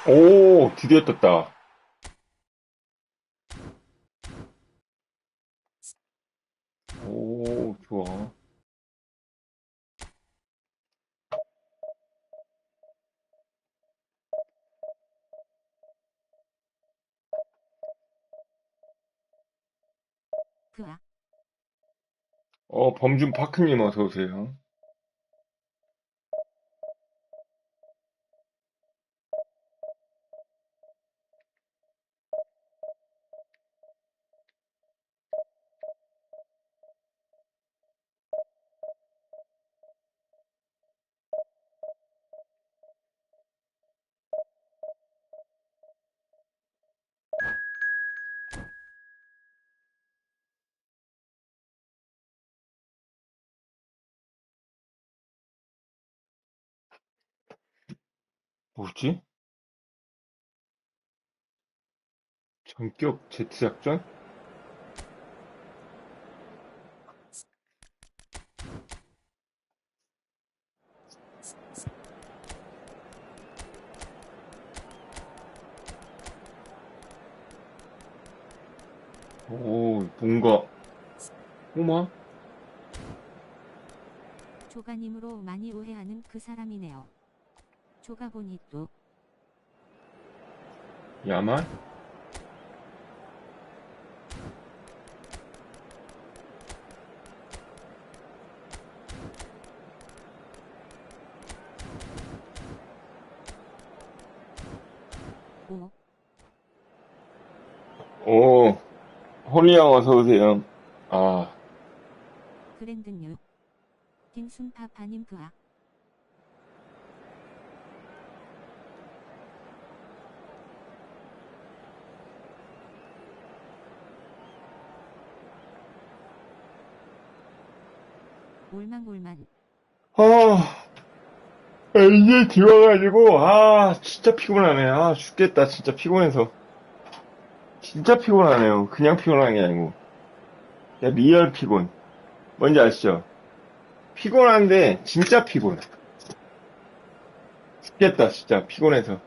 오, 드디어 떴다. 오, 좋아. 그아. 범준 파크님 어서오세요. 뭐지? 전격 제트작전? 오, 뭔가, 꼬마? 조가님으로 많이 오해하는 그 사람이네요. 조가 보니 또 야만? 오. 오, 홀리양 어서오세요. 아, 그랜드뉴. 딘순파파님 그아. 올만올만. 이제 지워가지고, 진짜 피곤하네. 죽겠다. 진짜 피곤해서. 진짜 피곤하네요. 그냥 피곤한 게 아니고. 야, 리얼 피곤. 뭔지 아시죠? 피곤한데, 진짜 피곤해. 죽겠다, 진짜. 피곤해서.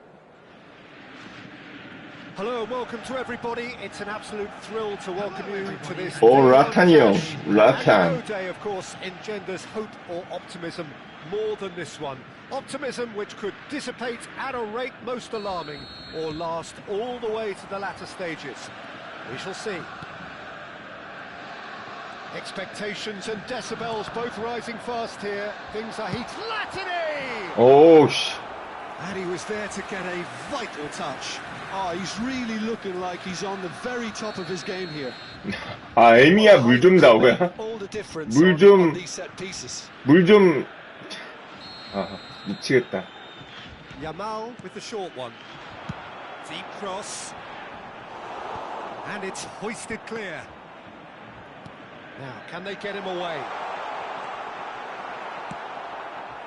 Hello and welcome to everybody. It's an absolute thrill to welcome you to this 오, day 라탄이 형. of and 라탄. no day, of course, engenders hope or optimism more than this one. Optimism which could dissipate at a rate most alarming or last all the way to the latter stages. We shall see. Expectations and decibels both rising fast here. Things are heat. Latini! 오, 씨. And he was there to get a vital touch. Oh, he's really looking like he's on the very top of his game here. 에미야, 물 좀 나오고요. All the difference 물 on 좀, these set pieces. 물 좀, 미치겠다. Yamal with the short one. Deep cross. And it's hoisted clear. Now, can they get him away?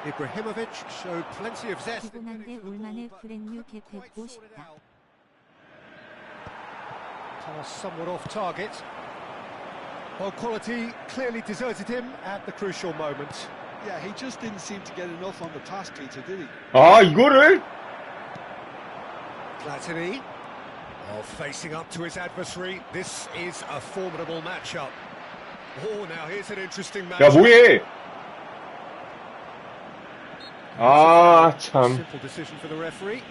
Ibrahimovic showed plenty of zest. 피곤한데 올만의 그랜뉴 개패고 싶다. Pass somewhat off target. Well, quality clearly deserted him at the crucial moment. Yeah, he just didn't seem to get enough on the pass, Peter, did he? 이거를? Platini. Oh, facing up to his adversary. This is a formidable matchup. Oh, now here's an interesting 야, matchup. 뭐해? 참. Simple decision for the referee.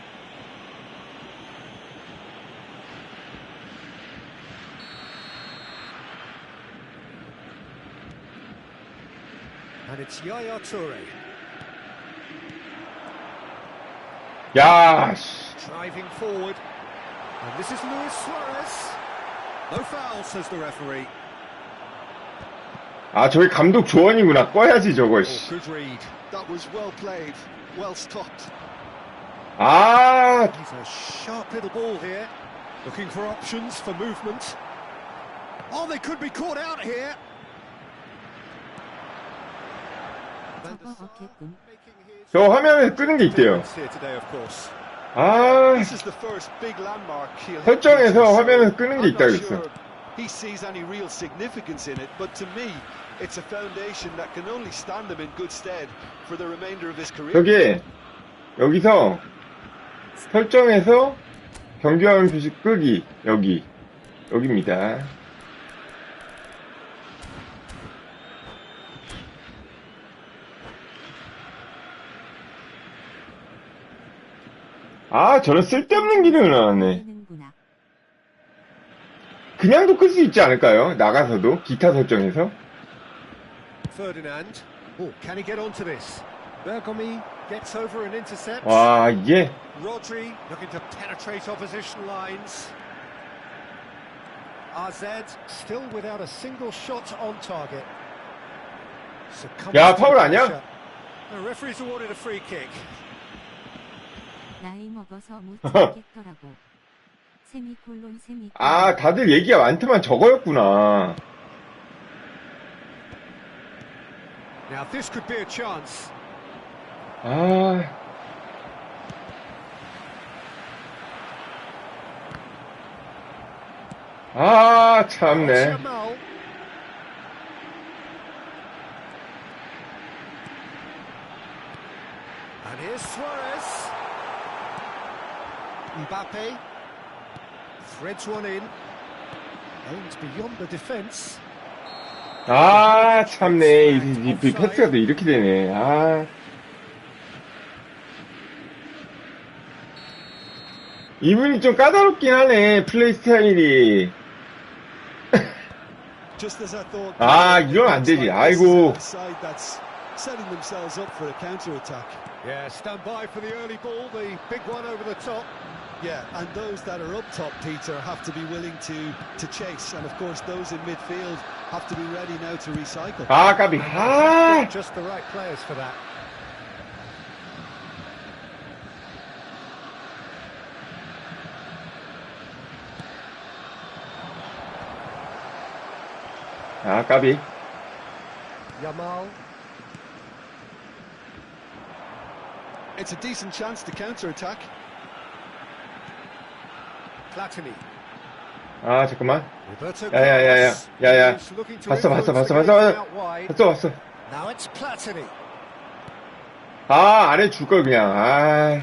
And it's Yaya Toure. 야, 씨. Driving forward. And this is Luis Suarez. No foul, says the referee. 아, 저기 감독 조언이구나. 꺼야지, 저거, Oh, 씨. good read. That was well played, well stopped. 아, He's a sharp little ball here. Looking for options for movement. Oh, they could be caught out here. 저거 어깨끔. 저 화면에 뜨는 게 있대요. Here today, of course. 아, This is the first big landmark he'll have 설정에서 to 화면에서 끄는 게 I'm 있다 not 그랬어. sure he sees any real significance in it, but to me, it's a foundation that can only stand him in good stead for the remainder of his career. 저기, 여기서, 설정에서 경기화면 표시 끄기, 여기입니다. 아, 저런 쓸데없는 기능을 나왔네. 되는구나. 그냥도 끌 수 있지 않을까요? 나가서도? 기타 설정에서? Ferdinand. Oh, can he get onto this? Bergomi gets over and intercepts. 와, 이게, Rodri looking to penetrate opposition lines. RZ still without a single shot on target. Succumbs 야, to 파울 the 아니야? pressure. The referee's awarded a free kick. 나이 먹어서 못 찾겠더라고. 세미콜론. 아, 다들 얘기가 많지만 저거였구나. Now this could be a chance. 아, 아, 참네. Jamal. And here's Suarez. Mbappe threads one in. Aims beyond the defence. 아, 참네. 이 패스가 또 이렇게 되네. 아. 이분이 좀 까다롭긴 하네, 플레이 스타일이. Just as I thought. 아, 이러면 안 되지. 아이고. Side that's setting themselves up for a counter attack. Yeah, stand by for the early ball, the big one over the top. Yeah, and those that are up top, Peter, have to be willing to chase, and of course those in midfield have to be ready now to recycle. 아, 까비. 아, Just the right players for that. 아, 까비. Yamal. It's a decent chance to counter attack. Platini. 아, 잠깐만. Roberto 야야야야, Carlos. 야야. He's looking to 봤어, influence 봤어, the 봤어, game 봤어. out wide. 왔어. Now it's Platini. 아, 안에 줄 걸 그냥. 아,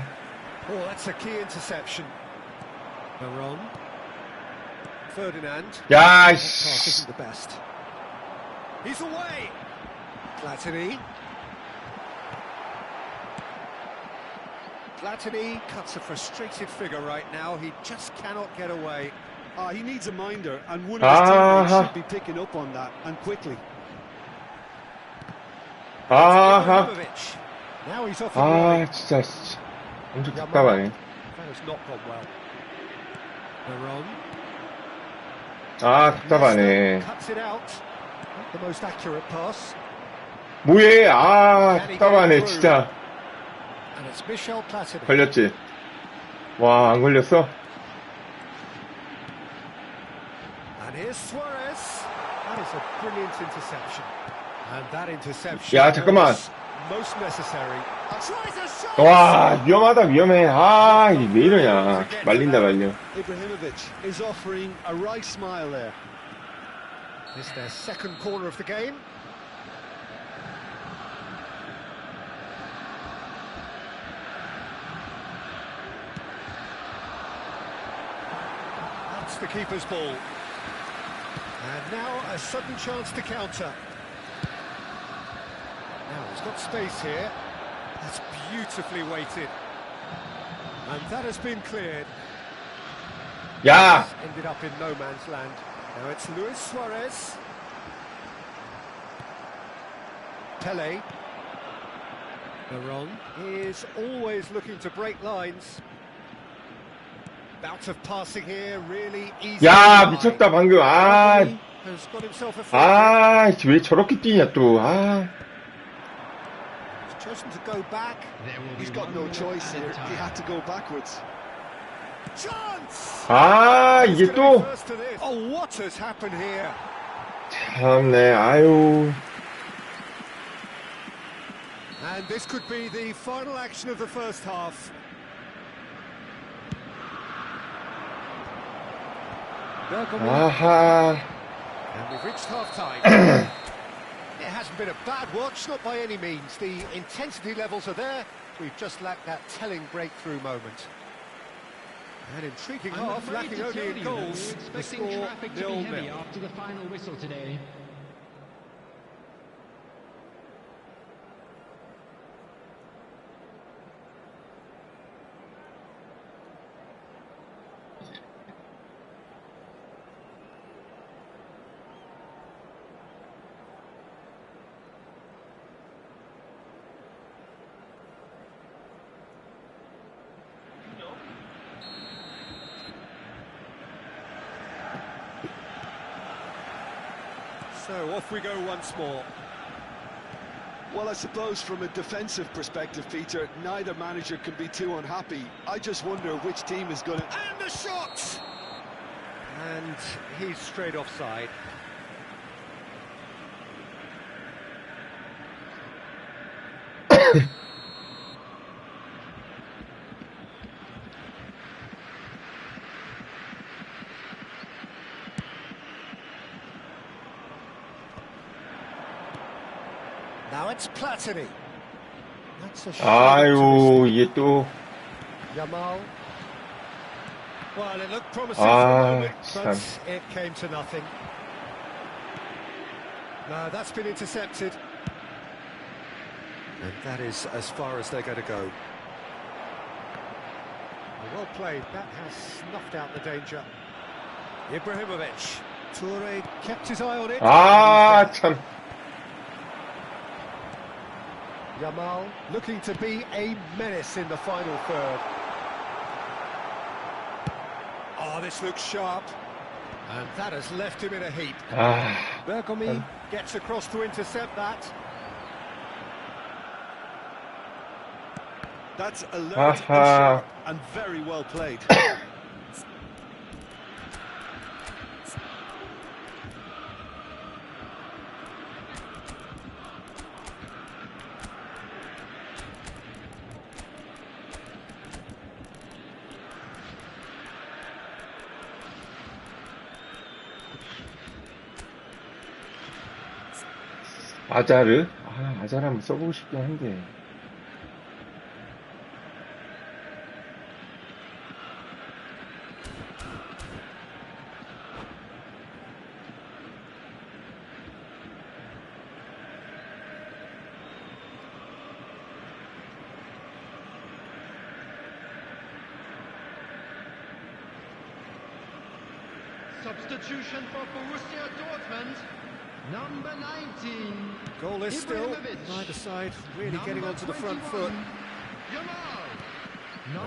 Oh, that's a key interception. Veron. Ferdinand. 야, Pass 씨. isn't the best. He's away. Platini. Platini cuts a frustrated figure right now. He just cannot get away. He needs a minder, and one of his teammates Ah. should be picking up on that, and quickly. 아하. Ibrahimovic. Now he's off. and 아, 진짜, 엄청 답답하네. That has not gone well. Veron. 아, 답답하네. Cuts it out. Not the most accurate pass. 뭐해? 아, 답답하네, 진짜. And it's Michel Platini. 걸렸지? 와, 안 걸렸어? And here's Suarez. That is a brilliant interception. And that interception 야, 잠깐만. was most necessary. Tries a shot. 와, 위험하다, 위험해. 아, 이게 왜 이러냐. 말린다, 말려. Ibrahimovic is offering a right smile there. It's their second corner of the game. That's the keeper's ball. And now a sudden chance to counter. Now he's got space here. That's beautifully weighted. And that has been cleared. 야! Ended up in no man's land. Now it's Luis Suarez. Pele. Veron is always looking to break lines. Bout of passing here, really easy. 야, 미쳤다, 방금. 아, Has got himself a free kick. 왜 저렇게 뛰냐, 또. 아. He's chosen to go back. He's got no choice here. He had to go backwards. Chance! 이게 He's gonna 또. be first to this. Oh, what has happened here? 참네, 아유. And this could be the final action of the first half. 아하. And we've reached half-time. It hasn't been a bad watch, not by any means. The intensity levels are there. We've just lacked that telling breakthrough moment. An intriguing half, lacking only in goals. The score 0-0. After the final whistle today. So off we go once more. Well, I suppose from a defensive perspective, Peter, neither manager can be too unhappy. I just wonder which team is going to... And the shot! And he's straight offside. Now it's Platini. That's a shot. 아유, 이게 또. Yamal. Well, it looked promising for a moment, but it came to nothing. No, that's been intercepted. And that is as far as they're going to go. Well played. That has snuffed out the danger. Ibrahimovic. Toure kept his eye on it. 참. Yamal looking to be a menace in the final third. Oh, this looks sharp. And that has left him in a heap. Bergomi gets across to intercept that. That's alert and sharp and very well played. 아자르? 아자르 한번 써보고 싶긴 한데. Substitution for Borussia Dortmund. Number 19. Goal is still neither side really getting onto the front foot.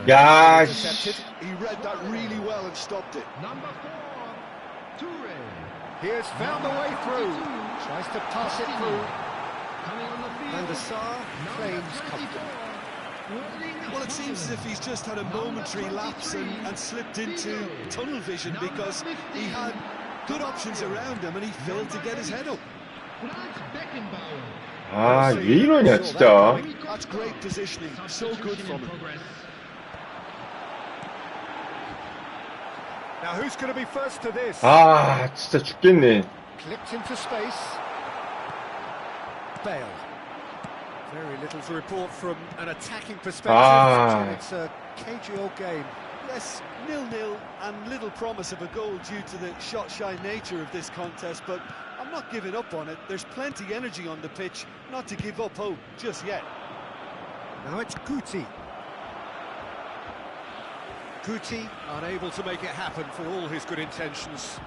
야, Intercepted. He read that really well and stopped it. Number 4. Toure. He has found the way through. Tries to pass it through. Coming on the field. And the Saar claims comfort. Well, it seems as if he's just had a momentary lapse and slipped into tunnel vision because he had good options around him and he failed to get his head up. 왜 이러냐, 진짜. That's great positioning. So good from him. Now who's going to be first to this? 진짜 죽겠네. Clipped into space. Bale. Very little to report from an attacking perspective. It's a cagey old game. Yes, 0-0 and little promise of a goal due to the shot-shy nature of this contest, but I'm not giving up on it. There's plenty energy on the pitch, not to give up hope just yet. Now it's Guti. Guti unable to make it happen for all his good intentions.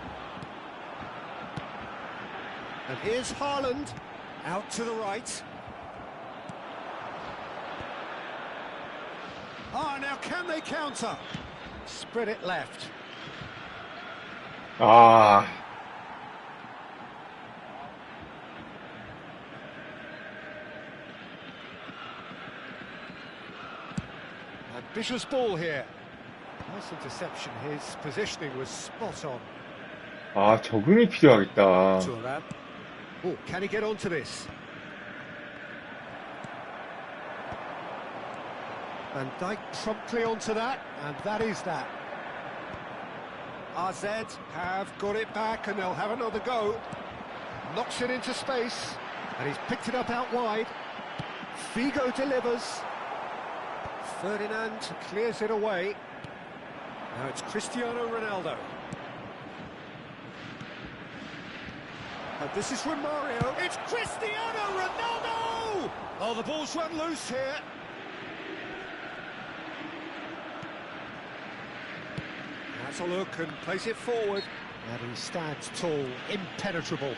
And here's Haaland out to the right. Ah, now can they counter? Spread it left. 아, Ambitious ball here. Nice interception. His positioning was spot on. 아, 적응이 필요하겠다. Thuram. Oh, can he get onto this? Van Dijk promptly onto that, and that is that. AZ have got it back, and they'll have another go. Knocks it into space, and he's picked it up out wide. Figo delivers. Ferdinand clears it away. Now it's Cristiano Ronaldo. And this is Romario. It's Cristiano Ronaldo! Oh, the ball's run loose here. Has a look and plays it forward. And he stands tall, impenetrable.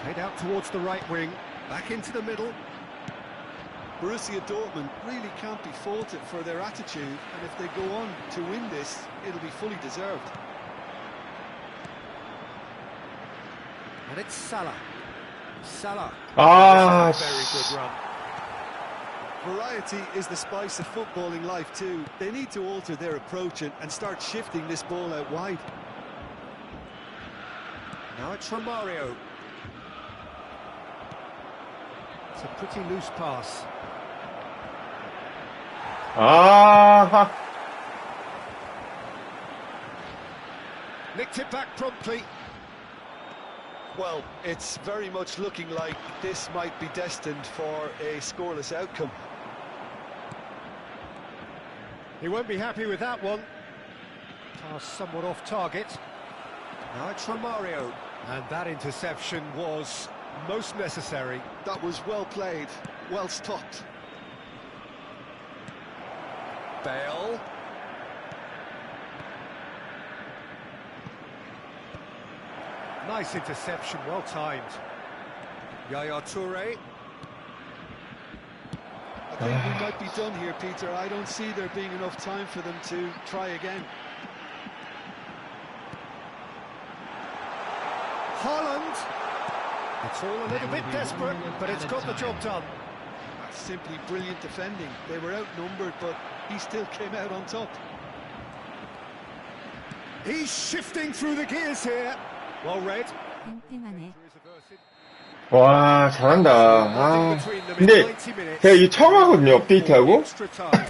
Played out towards the right wing, back into the middle. Borussia Dortmund really can't be faulted for their attitude, and if they go on to win this, it'll be fully deserved. And it's Salah. Salah. 아, Very 씨. good run. Variety is the spice of footballing life too. They need to alter their approach and start shifting this ball out wide. Now it's Romario. It's a pretty loose pass. 아, Nicked it back promptly. Well, it's very much looking like this might be destined for a scoreless outcome. He won't be happy with that one. Pass somewhat off target. Now it's Romario. And that interception was most necessary. That was well played, well stopped. Bale. Nice interception, well timed. Yaya Toure. I think we might be done here, Peter. I don't see there being enough time for them to try again. Haaland. It's all a little bit desperate, but it's got the job done. That's simply brilliant defending. They were outnumbered, but he still came out on top. He's shifting through the gears here. Well read. 팽팽하네. 와, 잘한다. 아, 근데 제가 이 처음 하거든요, 업데이트하고. Extra time.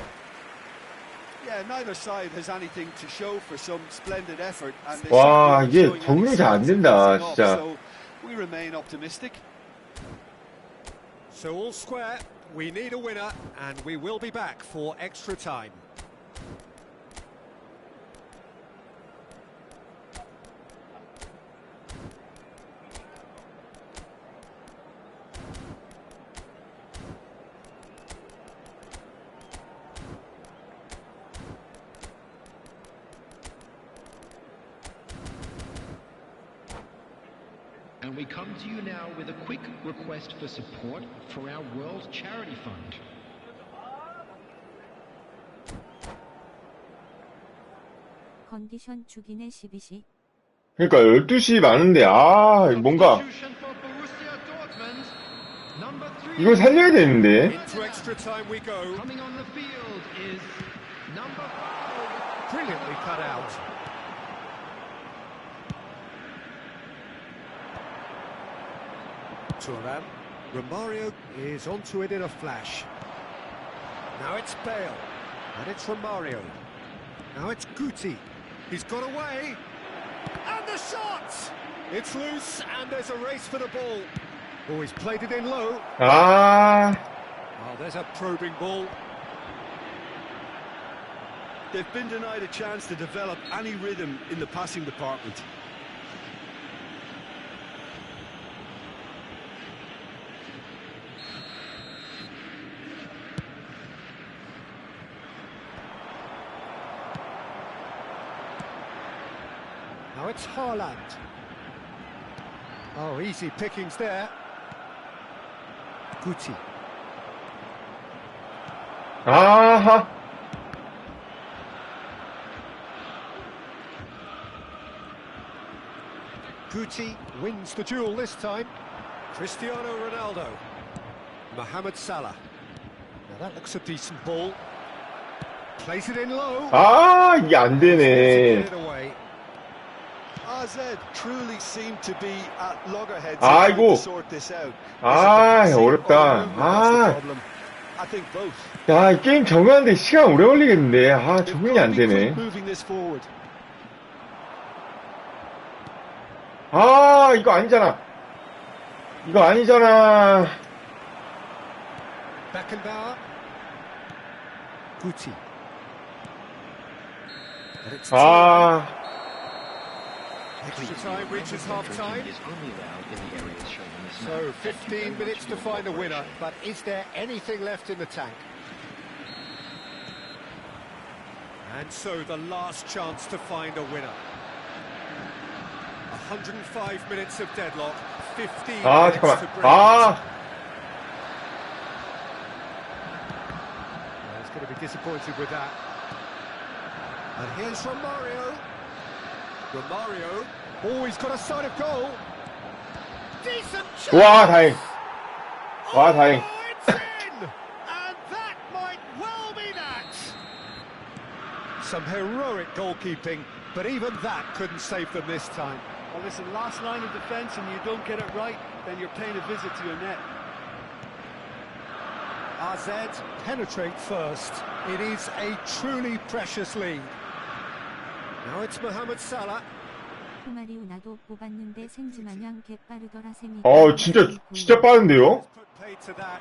Yeah, neither side has anything to show for some splendid effort. And they 와, certainly 이게 aren't showing 적응이 any 잘 안 signs of 된다, easing off, 진짜. So we remain optimistic. So all square, we need a winner, and we will be back for extra time. And we come to you now with a quick request for support for our World Charity Fund. 컨디션 죽이네 12시. 그러니까 12시 많은데, 아, 뭔가, Substitution for Borussia Dortmund. Number 3. 이거 살려야 되는데. Into extra time we go. Coming on the field is number 5. Brilliantly cut out. Thuram. Romario is onto it in a flash. Now it's Bale. And it's Romario. Now it's Guti. He's got away. And the shot! It's loose, and there's a race for the ball. Oh, he's played it in low. 아, Oh, there's a probing ball. They've been denied a chance to develop any rhythm in the passing department. Now it's Haaland. Oh, easy pickings there. Guti. 아하. Guti wins the duel this time. Cristiano Ronaldo. Mohamed Salah. Now that looks a decent ball. Plays it in low. 아, 이게 안 Get 되네. it away. AZ truly seem to be at loggerheads 아이고. trying to sort this out. 아, Is it the 어렵다. passing or the movement that's the 아. problem? I think both. 야, 이 게임 적응하는데 시간 오래 걸리겠는데. 아, They've 적응이 got to 안 be quick 되네. moving this forward. 아, 이거 아니잖아. 이거 아니잖아. Beckenbauer. Guti. But it's 아, extra time reaches half time. Is only allowed in the areas shown on this So map. 15 minutes to find a winner, but is there anything left in the tank? And so the last chance to find a winner. 105 minutes of deadlock, 15 아, minutes to 잠깐만. break 아, He's going to be disappointed with that. And here's Romario. Romario. Oh, he's got a sight of goal. Decent chance. 와, 다행. 와, 다행. Oh, it's in! And that might well be that. Some heroic goalkeeping, but even that couldn't save them this time. Well, listen, last line of defence and you don't get it right, then you're paying a visit to your net. AZ penetrate first. It is a truly precious lead. Now it's Mohamed Salah. 후마리우나도 뽑았는데 생지마냥 개빠르더라 셈이. 진짜 빠른데요? Put paid to that.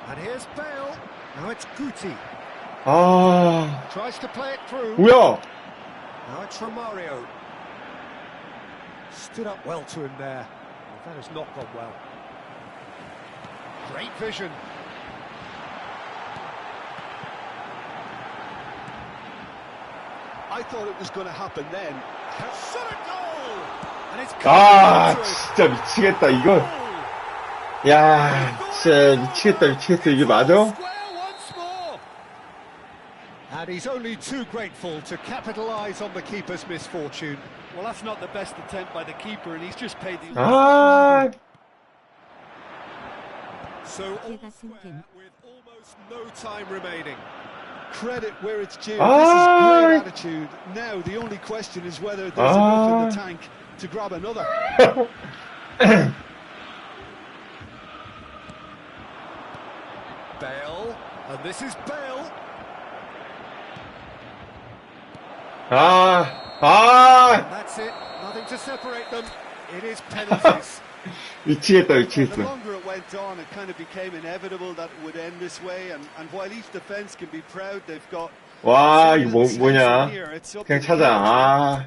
And here's Bale. Now it's Guti. 아, Tries to play it through. 뭐야? Now it's Romario. Stood up well to him there. Well, that has not gone well. Great vision. I thought it was going to happen then. Shot a goal! And it's 아, come 진짜 미치겠다, 이거. 야, 진짜 미치겠다. 이게 맞아? Square once more. And he's only too grateful to capitalise on the keeper's misfortune. Well, that's not the best attempt by the keeper, and he's just paid the... 아, So all 제가 square 승진. with almost no time remaining. Credit where it's due. Ah. This is great attitude. Now, the only question is whether there's enough in the tank to grab another. Bale, and this is Bale. 아, That's it. Nothing to separate them. It is penalties. 미치겠다, The 미치겠어. longer it went on, it kind of became inevitable that it would end this way. And while each defence can be proud, they've got... 와, 이거 뭐냐? Here, it's up 그냥 to 찾아. 아,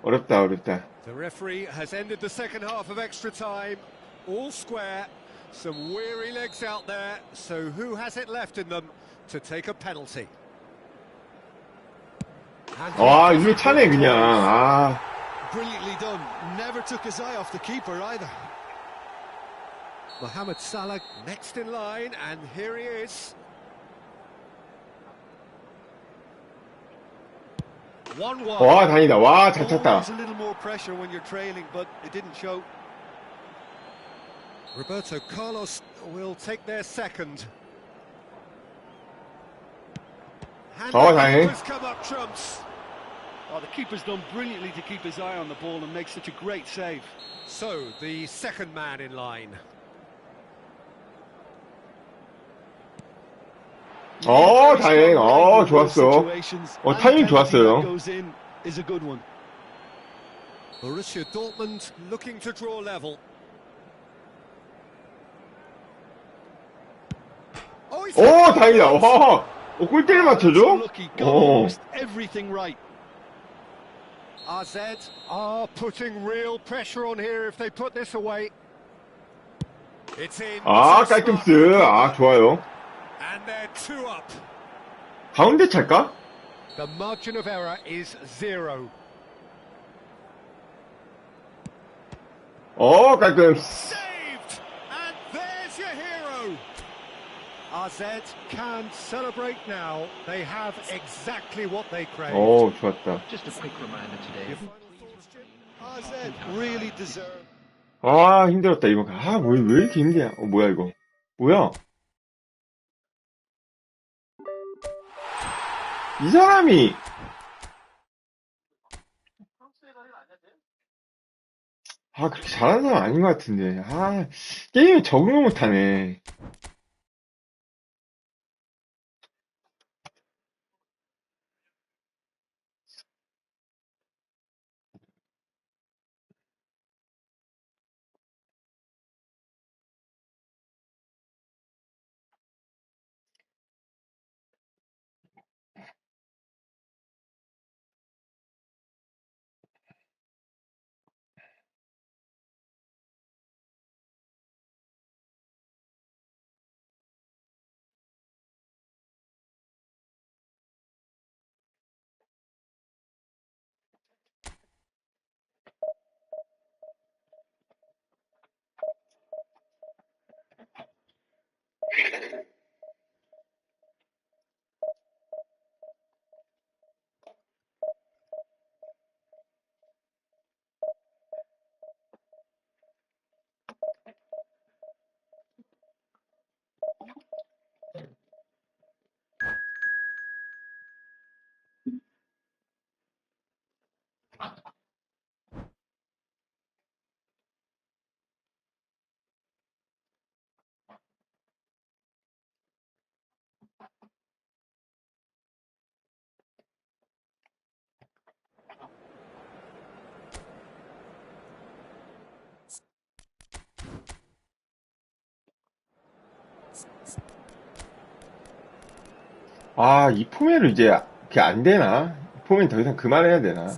어렵다. The referee has ended the second half of extra time. All square. Some weary legs out there. So who has it left in them to take a penalty? And 와, 이게 차네, 그냥. 아, Brilliantly done. Never took his eye off the keeper either. Mohamed Salah next in line, and here he is. 1-1. 와, 다행이다. 와, 잘 찼다. Always a little more pressure when you're trailing, but it didn't show. Roberto Carlos will take their second. And Oh, the 다행. keepers come up trumps. Oh, the keeper's done brilliantly to keep his eye on the ball and make such a great save. So, the second man in line. 다행. 좋았어. 타이밍 좋았어요. Goes in is a good one. Borussia Dortmund looking to draw level. Oh, he's 다행이다. 와, 골대를 맞춰줘? Lucky, got almost everything right. AZ are putting real pressure on here if they put this away. It's in. 깔끔스. 좋아요. And they're 2 up. 가운데 찰까? The margin of error is 0. 깔끔. Saved! And there AZ can celebrate now. They have exactly what they crave. 오, 좋았다. Just a quick reminder today. Your final thoughts, Jim? AZ really deserve. 아, 힘들었다, 이거. 아, 왜 이렇게 힘드냐. 뭐야, 이거. 뭐야? 이 사람이, 그렇게 잘하는 사람 아닌 것 같은데. 게임에 적응을 못하네. 이 포맷을 이제, 그게 안 되나? 이 포맷 더 이상 그만해야 되나?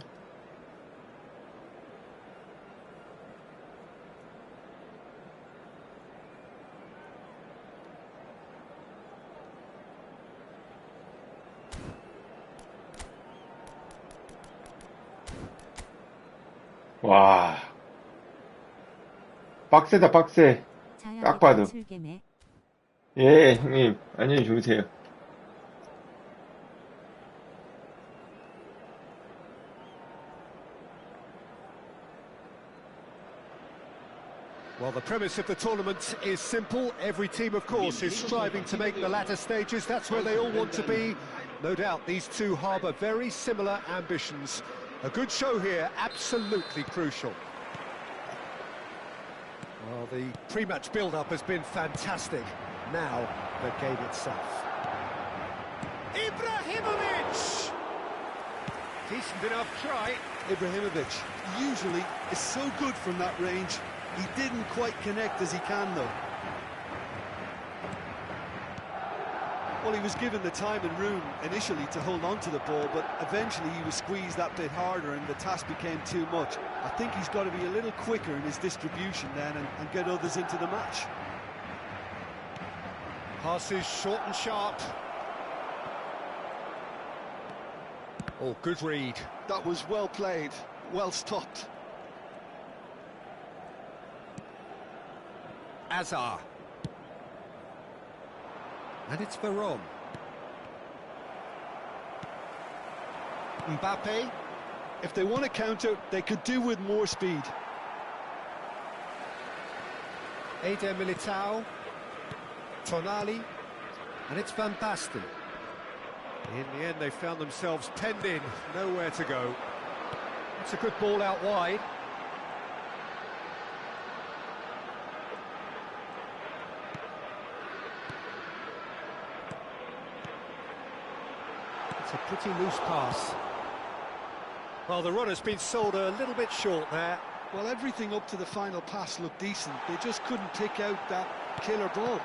와, 빡세다, 빡세. 딱 봐도. 술개매. 예, 형님. 안녕히 주무세요. Well, the premise of the tournament is simple. Every team, of course, is striving to make the latter stages. That's where they all want to be. No doubt these two harbour very similar ambitions. A good show here, absolutely crucial. Well, the pre-match build-up has been fantastic. Now, the game itself. Ibrahimovic! Decent enough try. Ibrahimovic usually is so good from that range. He didn't quite connect as he can, though. Well, he was given the time and room initially to hold on to the ball, but eventually he was squeezed that bit harder and the task became too much. I think he's got to be a little quicker in his distribution then and get others into the match. Passes short and sharp. Oh, good read. That was well played, well stopped. Azar. And it's Veron. Mbappe. If they want to counter, they could do with more speed. Eder Militao. Tonali. And it's Van Basten. In the end, they found themselves penned in, nowhere to go. It's a good ball out wide. It's a pretty loose pass. Well, the run has been sold a little bit short there. Well, everything up to the final pass looked decent. They just couldn't pick out that killer ball.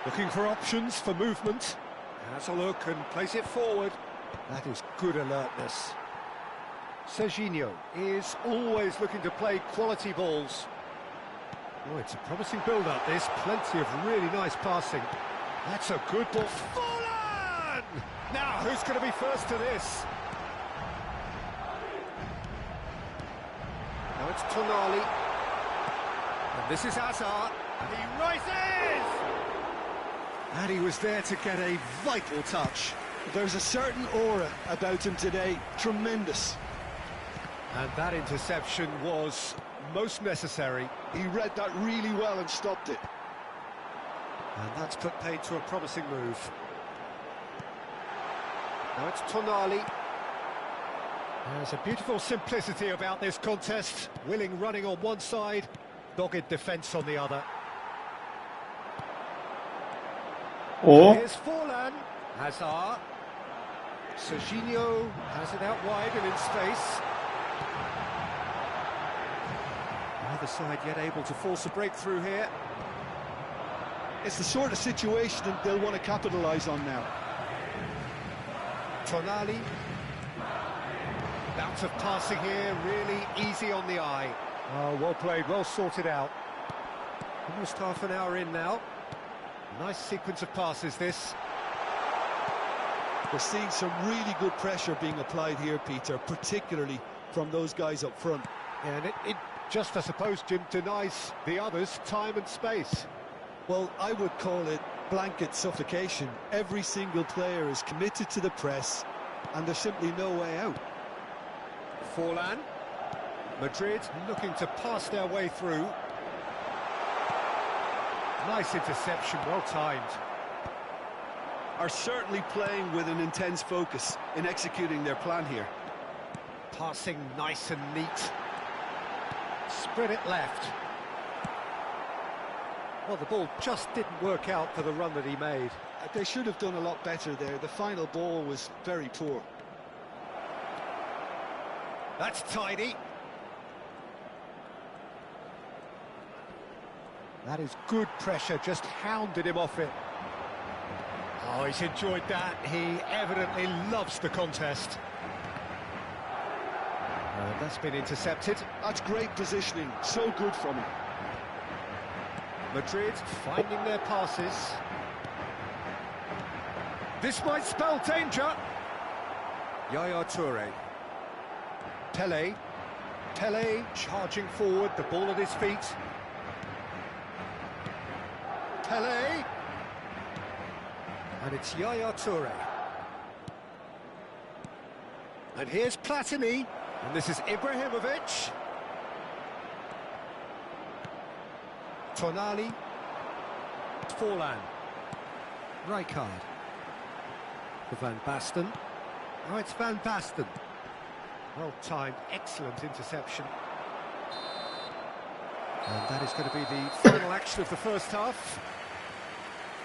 Looking for options for movement. Has a look and plays it forward. That is good alertness. Serginho is always looking to play quality balls. Oh, it's a promising build-up, this. Plenty of really nice passing. That's a good ball. Fallen! Now, who's going to be first to this? Now it's Tonali. And this is Hazard. He rises! And he was there to get a vital touch. There's a certain aura about him today. Tremendous. And that interception was most necessary. He read that really well and stopped it. And that's put paid to a promising move. Now it's Tonali. There's a beautiful simplicity about this contest. Willing running on one side, dogged defence on the other. 오? Here's Forlan. Hazard. Serginho has it out wide and in space. Neither side yet able to force a breakthrough here. It's the sort of situation that they'll want to capitalise on now. Tonali. Bounce of passing here, really easy on the eye. Oh, well played, well sorted out. Almost half an hour in now. Nice sequence of passes, this. We're seeing some really good pressure being applied here, Peter, particularly from those guys up front. Yeah, and it just, I suppose, Jim, denies the others time and space. Well, I would call it blanket suffocation. Every single player is committed to the press, and there's simply no way out. Forlan. Madrid looking to pass their way through. Nice interception, well timed. Are certainly playing with an intense focus in executing their plan here. Passing nice and neat. Spread it left. Well, the ball just didn't work out for the run that he made. They should have done a lot better there. The final ball was very poor. That's tidy. That is good pressure, just hounded him off it. Oh, he's enjoyed that. He evidently loves the contest. That's been intercepted. That's great positioning, so good from him. Madrid finding their passes. This might spell danger. Yaya Toure. Pele. Pele charging forward, the ball at his feet. Pele. And it's Yaya Toure. And here's Platini. And this is Ibrahimovic. Tonali. Forlan. Rijkaard. For Van Basten. Oh, it's Van Basten. Well timed, excellent interception. And that is going to be the final action of the first half.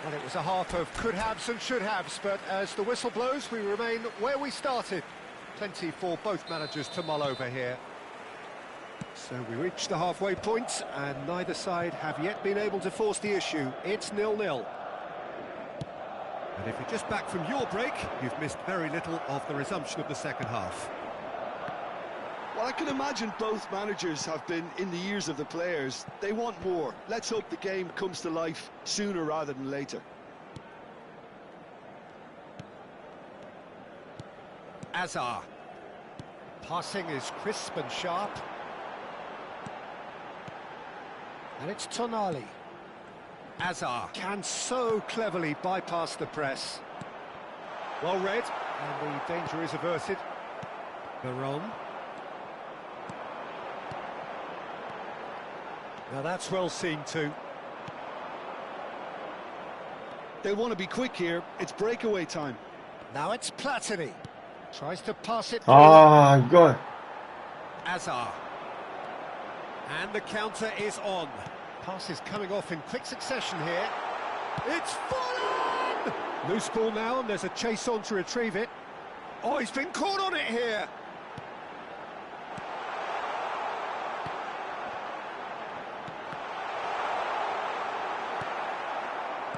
Well, it was a half of could-haves and should-haves, but as the whistle blows, we remain where we started. Plenty for both managers to mull over here. So we reach the halfway point, and neither side have yet been able to force the issue. It's 0-0. And if you're just back from your break, you've missed very little of the resumption of the second half. Well, I can imagine both managers have been in the ears of the players. They want more. Let's hope the game comes to life sooner rather than later. Hazard. Passing is crisp and sharp. And it's Tonali. Hazard can so cleverly bypass the press. Well read, and the danger is averted. Veron. Now that's well seen too. They want to be quick here. It's breakaway time. Now it's Platini. Tries to pass it through. 아, 이거. Hazard. And the counter is on. Pass is coming off in quick succession here. It's Forlan! Loose ball now, and there's a chase on to retrieve it. Oh, he's been caught on it here.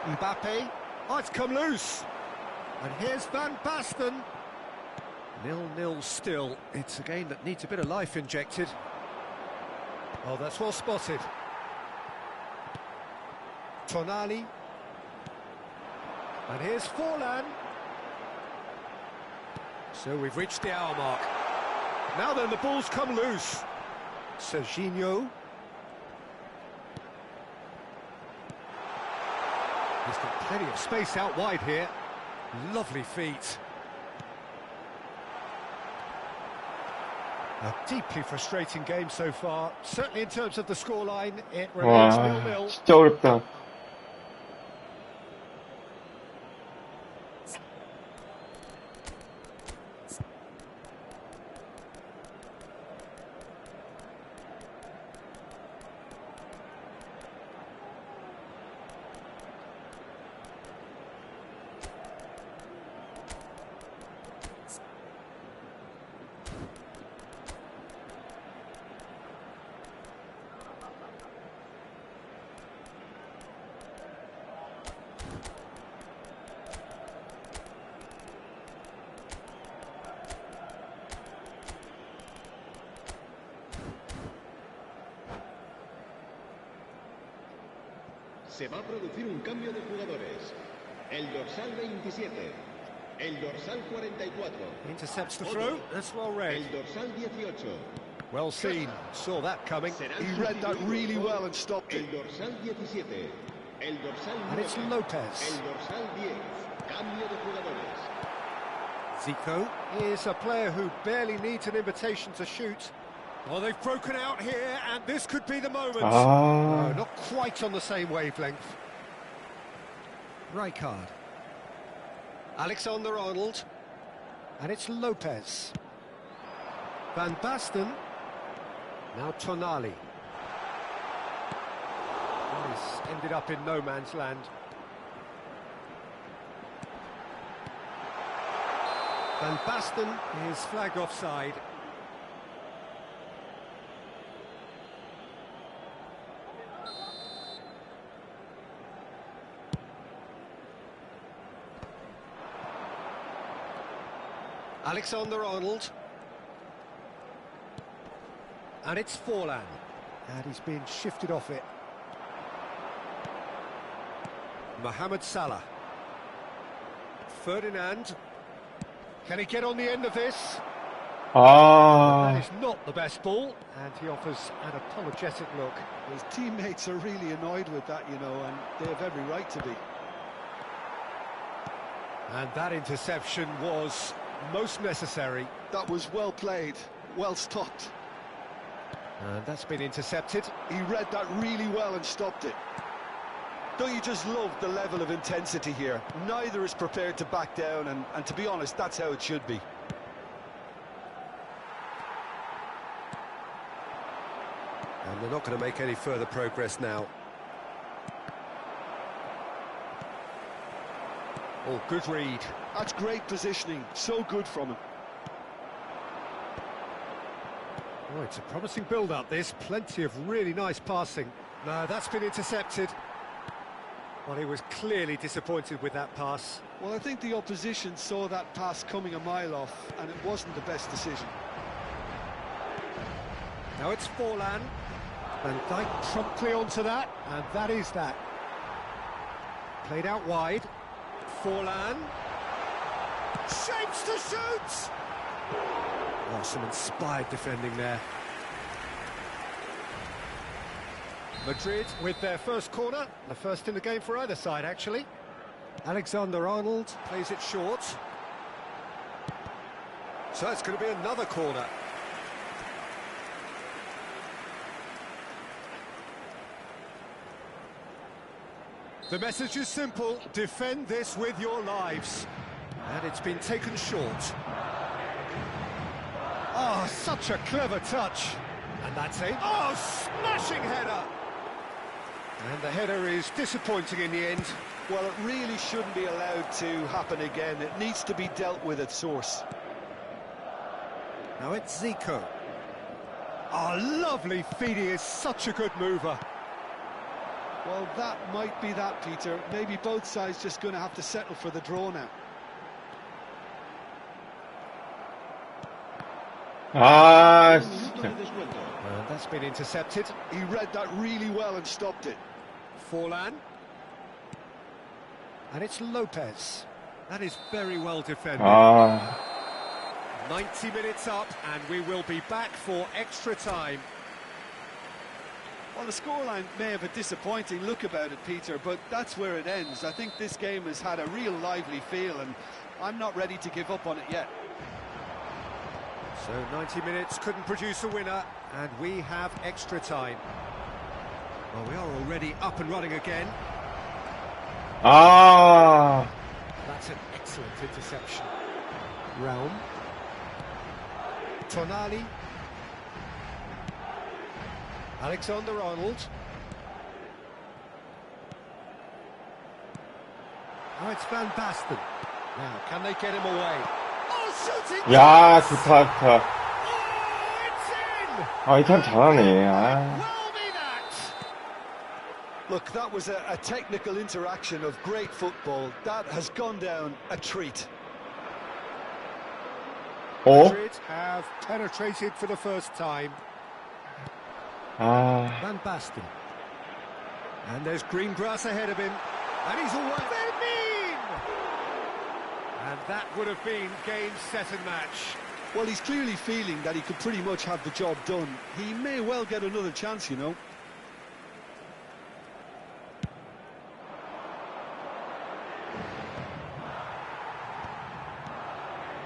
Mbappe. Oh, it's come loose. And here's Van Basten. 0-0 still. It's a game that needs a bit of life injected. Oh, that's well spotted. Tonali. And here's Forlan. So we've reached the hour mark. Now then, the ball's come loose. Serginho. He's got plenty of space out wide here. Lovely feet. A deeply frustrating game so far. Certainly in terms of the scoreline, it remains 와, 0-0. 진짜 어렵다. Se va a producir un cambio de jugadores. El dorsal 27. El dorsal 44. Intercepts the throw. That's well read. El dorsal 18. Well seen. Saw that coming. He read that really well and stopped El it. dorsal 17. El dorsal 9. And it's Lopez. El dorsal 10. Cambio de jugadores. Zico is a player who barely needs an invitation to shoot. Well, they've broken out here, and this could be the moment. 아, No, not quite on the same wavelength. Rijkaard. Alexander-Arnold. And it's Lopez. Van Basten. Now Tonali. Well, he's ended up in no man's land. Van Basten is flagged offside. Alexander-Arnold. And it's Forlan. And he's been shifted off it. Mohamed Salah. Ferdinand. Can he get on the end of this? That 아, is not the best ball. And he offers an apologetic look. His teammates are really annoyed with that, you know, and they have every right to be. And that interception was most necessary. That was well played, well stopped. And that's been intercepted. He read that really well and stopped it. Don't you just love the level of intensity here? Neither is prepared to back down, and to be honest, that's how it should be. And they're not going to make any further progress now. Oh, good read. That's great positioning, so good from him. Oh, it's a promising build-up, this. Plenty of really nice passing. No, that's been intercepted. Well, he was clearly disappointed with that pass. Well, I think the opposition saw that pass coming a mile off, and it wasn't the best decision. Now it's Forlan. Van Dijk promptly onto that, and that is that. Played out wide. Forlan. Shapes to shoot! Oh, some inspired defending there. Madrid with their first corner, the first in the game for either side, actually. Alexander-Arnold plays it short. So it's going to be another corner. The message is simple: defend this with your lives. And it's been taken short. Oh, such a clever touch. And that's it. Oh, smashing header! And the header is disappointing in the end. Well, it really shouldn't be allowed to happen again. It needs to be dealt with at source. Now it's Zico. Oh, lovely feet. He is such a good mover. Well, that might be that, Peter. Maybe both sides just going to have to settle for the draw now. 아, Minuto de descuento. And that's been intercepted. He read that really well and stopped it. Forlan. And it's Lopez. That is very well defended. 아, 90 minutes up, and we will be back for extra time. Well, the scoreline may have a disappointing look about it, Peter, but that's where it ends. I think this game has had a real lively feel, and I'm not ready to give up on it yet. So 90 minutes couldn't produce a winner, and we have extra time. Well, we are already up and running again. 아, That's an excellent interception. Realm. Tonali. Alexander-Arnold. Oh, it's Van Basten. Now, can they get him away? Oh, shooting! 야, 좋다, 좋다. Oh, it's in! 아, 이 사람 잘하네. 아. Well be that! Look, that was a technical interaction of great football. That has gone down a treat. 어? Madrid have penetrated for the first time. 아, Van Basten. And there's green grass ahead of him. And he's away. Fermin! And that would have been game, set and match. Well, he's clearly feeling that he could pretty much have the job done. He may well get another chance, you know.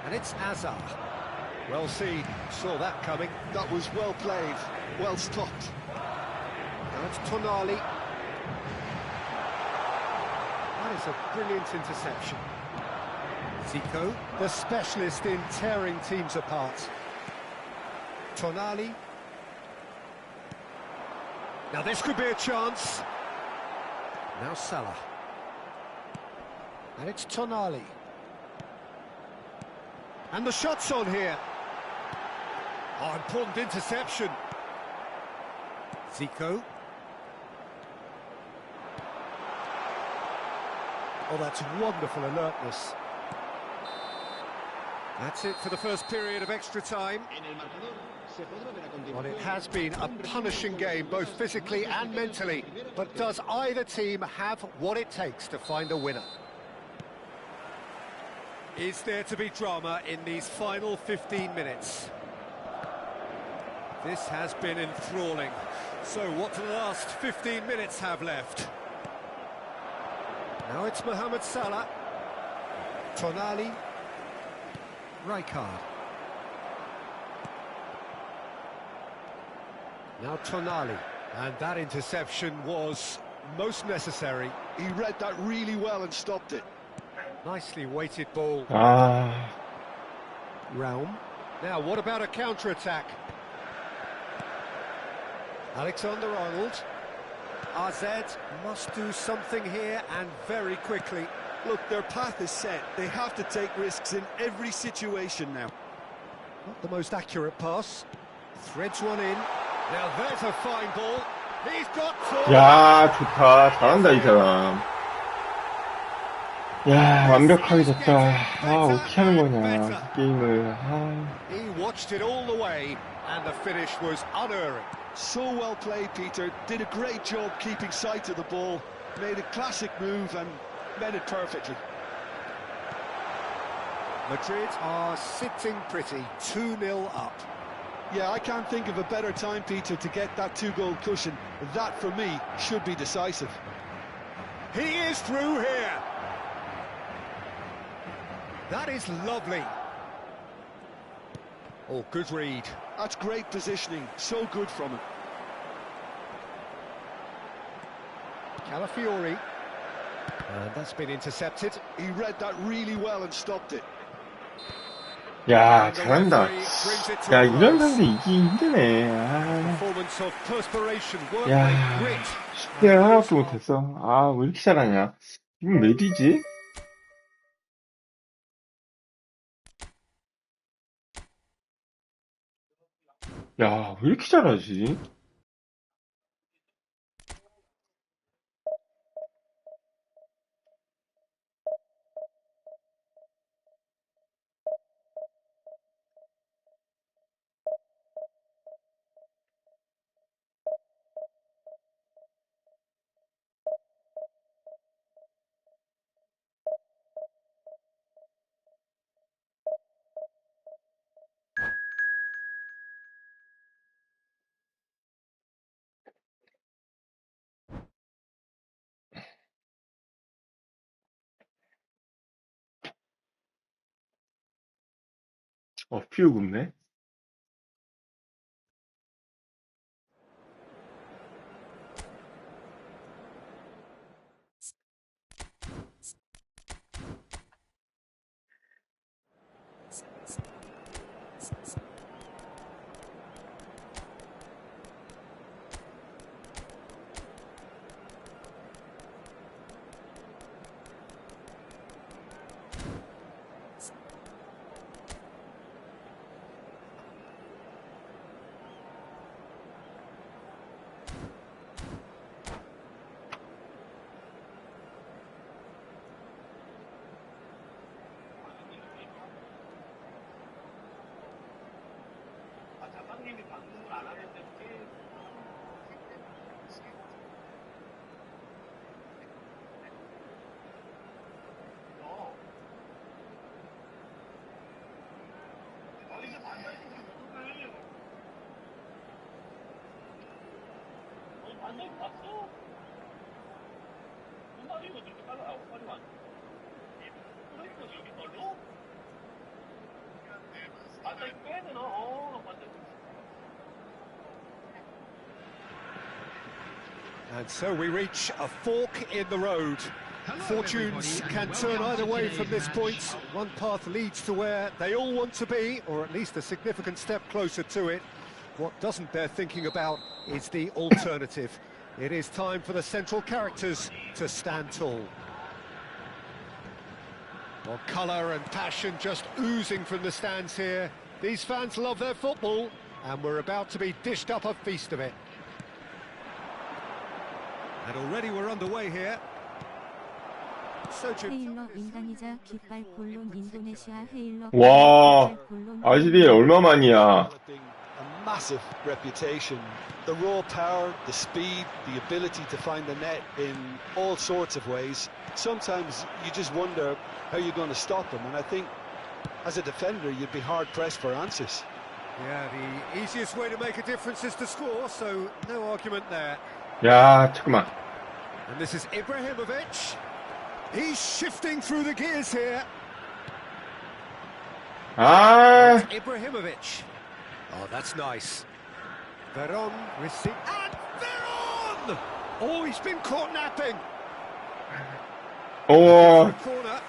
And it's Azar. Well seen. Saw that coming. That was well played, well stopped. Now it's Tonali. That is a brilliant interception. Zico, the specialist in tearing teams apart. Tonali. Now this could be a chance. Now Salah. And it's Tonali. And the shot's on here. Oh, important interception. Zico. Oh, that's wonderful alertness. That's it for the first period of extra time. En el marcador se podrá ver a Well, continuación. it has been a punishing game, both physically and mentally. But does either team have what it takes to find a winner? Is there to be drama in these final 15 minutes? This has been enthralling. So what do the last 15 minutes have left? Now it's Mohamed Salah. Tonali. Rijkaard. Now Tonali. And that interception was most necessary. He read that really well and stopped it. Nicely weighted ball. 아, Realm. Now, what about a counter-attack? Alexander-Arnold. RZ must do something here, and very quickly. Look, their path is set. They have to take risks in every situation now. Not the most accurate pass. Threads one in. Now, there's a fine ball. He's got to... 야, 좋다. 잘한다, 이 사람. 야, 완벽하게 졌다. 아, 어떻게 하는 거냐, 이 게임을. 아. He watched it all the way, and the finish was unerring. So well played, Peter. Did a great job keeping sight of the ball. Made a classic move and met it perfectly. Madrid are sitting pretty, 2-0 up. Yeah, I can't think of a better time, Peter, to get that two-goal cushion. That, for me, should be decisive. He is through here. That is lovely. Oh, good read. That's great positioning. So good from him. Calafiori. And that's been intercepted. He read that really well and stopped it. 야, 잘한다. 야, 이런 상대 이기기 힘드네. 아. Performance of perspiration, work 야, rate, grit. 쉽게 하나도 못했어. 아, 왜 이렇게 잘하냐. 지금 몇 위지? 야, 왜 이렇게 잘하지? 피우 굽네. And so we reach a fork in the road. Fortunes can turn either way from this point. One path leads to where they all want to be, or at least a significant step closer to it. What doesn't bear thinking about is the alternative. It is time for the central characters to stand tall. Well, colour and passion just oozing from the stands here. These fans love their football, and we're about to be dished up a feast of it. And already we're underway here. 헤일러 인간이자 깃발 곤론 인도네시아 헤일러 와, 깃발 곤론 RCBL 얼마만이야. A massive reputation. The raw power, the speed, the ability to find the net in all sorts of ways. Sometimes you just wonder how you're going to stop them, and I think as a defender you'd be hard-pressed for answers. Yeah, the easiest way to make a difference is to score, so no argument there. 야, 잠깐만. And this is Ibrahimovic. He's shifting through the gears here. 아, Ibrahimovic. Oh, that's nice. Veron receives. And Veron! Oh, he's been caught napping. 오, Corner.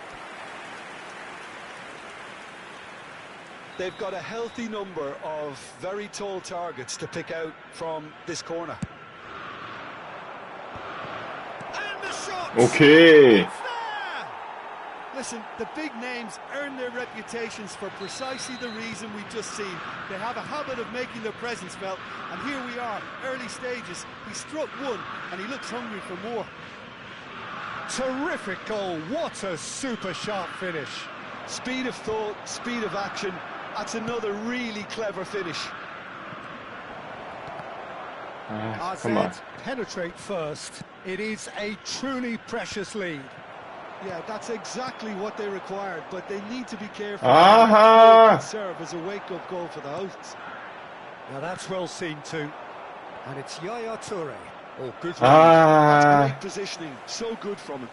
They've got a healthy number of very tall targets to pick out from this corner. And the shot! 오케이. It's there! Listen, the big names earn their reputations for precisely the reason we've just seen. They have a habit of making their presence felt, and here we are, early stages. He struck one, and he looks hungry for more. Terrific goal. What a super sharp finish. Speed of thought, speed of action. That's another really clever finish. 아, 잠깐만. AZ penetrate first. It is a truly precious lead. Yeah, that's exactly what they required, but they need to be careful. 아하. It can serve as a wake-up goal for the hosts. Now that's well seen too. And it's Yaya Toure. Oh, good. That's 아, great positioning, so good from him.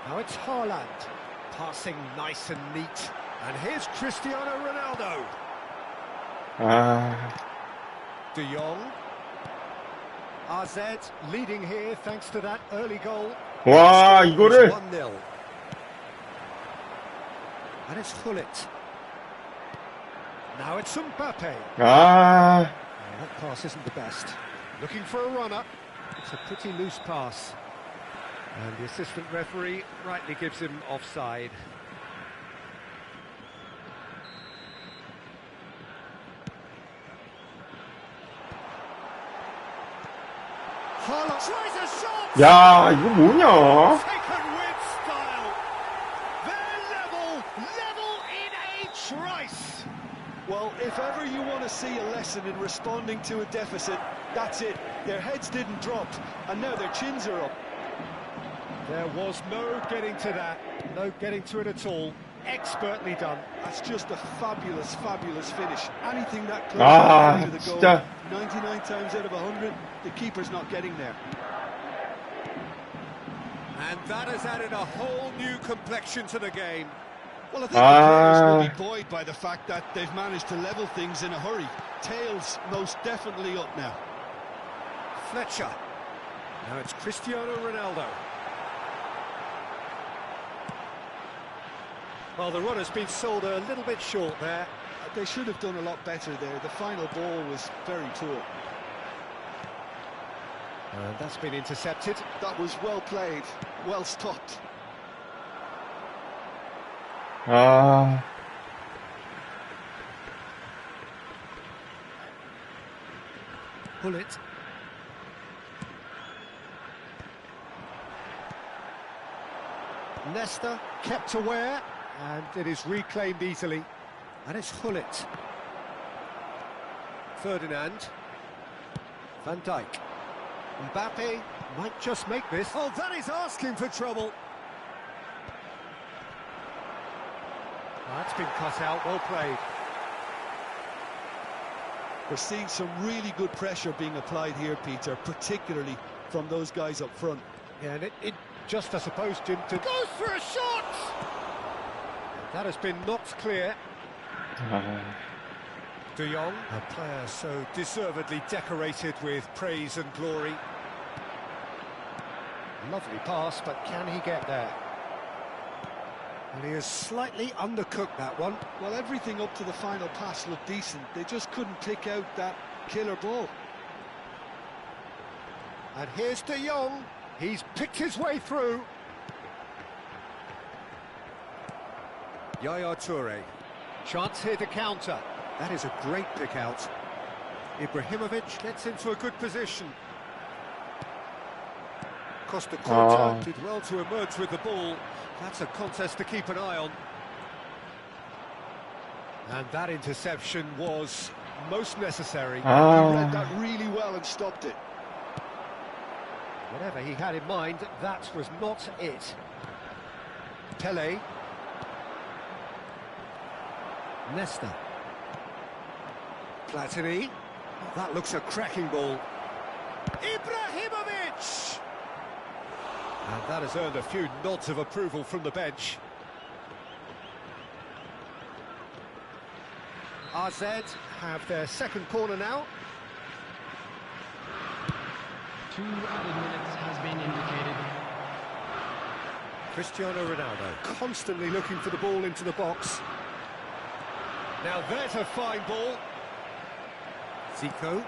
Now it's Haaland. Passing nice and neat. And here's Cristiano Ronaldo. 아, De Jong. AZ leading here thanks to that early goal. 와, 이거를. 1-0. And it's Gullit. Now it's Mbappe. 아, That pass isn't the best. Looking for a runner. It's a pretty loose pass. And the assistant referee rightly gives him offside. Haaland tries a shot! 야, 이거 뭐냐? Taken with style. They're level in a trice. Well, if ever you want to see a lesson in responding to a deficit, that's it. Their heads didn't drop, and now their chins are up. There was no getting to that, no getting to it at all. Expertly done. That's just a fabulous, fabulous finish. Anything that close 아, to the goal, 진짜. 99 times out of 100, the keeper's not getting there. And that has added a whole new complexion to the game. Well, I think the players will Ah, be buoyed by the fact that they've managed to level things in a hurry. Tails most definitely up now. Fletcher. Now it's Cristiano Ronaldo. Well, the run has been sold a little bit short there. They should have done a lot better there. The final ball was very poor. And that's been intercepted. That was well played, well stopped. 아, Bullet. Nesta kept aware, and it is reclaimed easily. And it's Hullet. Ferdinand. Van Dijk. Mbappe might just make this. Oh, that is asking for trouble. That's been cut out, well played. We're seeing some really good pressure being applied here, Peter, particularly from those guys up front. Yeah, and it just, I suppose, Jim, to... Goes for a shot! That has been knocked clear. 아, De Jong, a player so deservedly decorated with praise and glory. Lovely pass, but can he get there? And he has slightly undercooked that one. Well, everything up to the final pass looked decent. They just couldn't pick out that killer ball. And here's De Jong. He's picked his way through. Yaya Toure. Chance here to counter. That is a great pick out. Ibrahimovic gets into a good position. Costa Curta did well to emerge with the ball. That's a contest to keep an eye on. And that interception was most necessary. He read 아, that really well and stopped it. Whatever he had in mind, that was not it. Pele. Nesta. Platini. That looks a cracking ball. Ibrahimovic! And that has earned a few nods of approval from the bench. AZ have their second corner now. 2 added minutes has been indicated. Cristiano Ronaldo constantly looking for the ball into the box. Now there's a fine ball. Zico.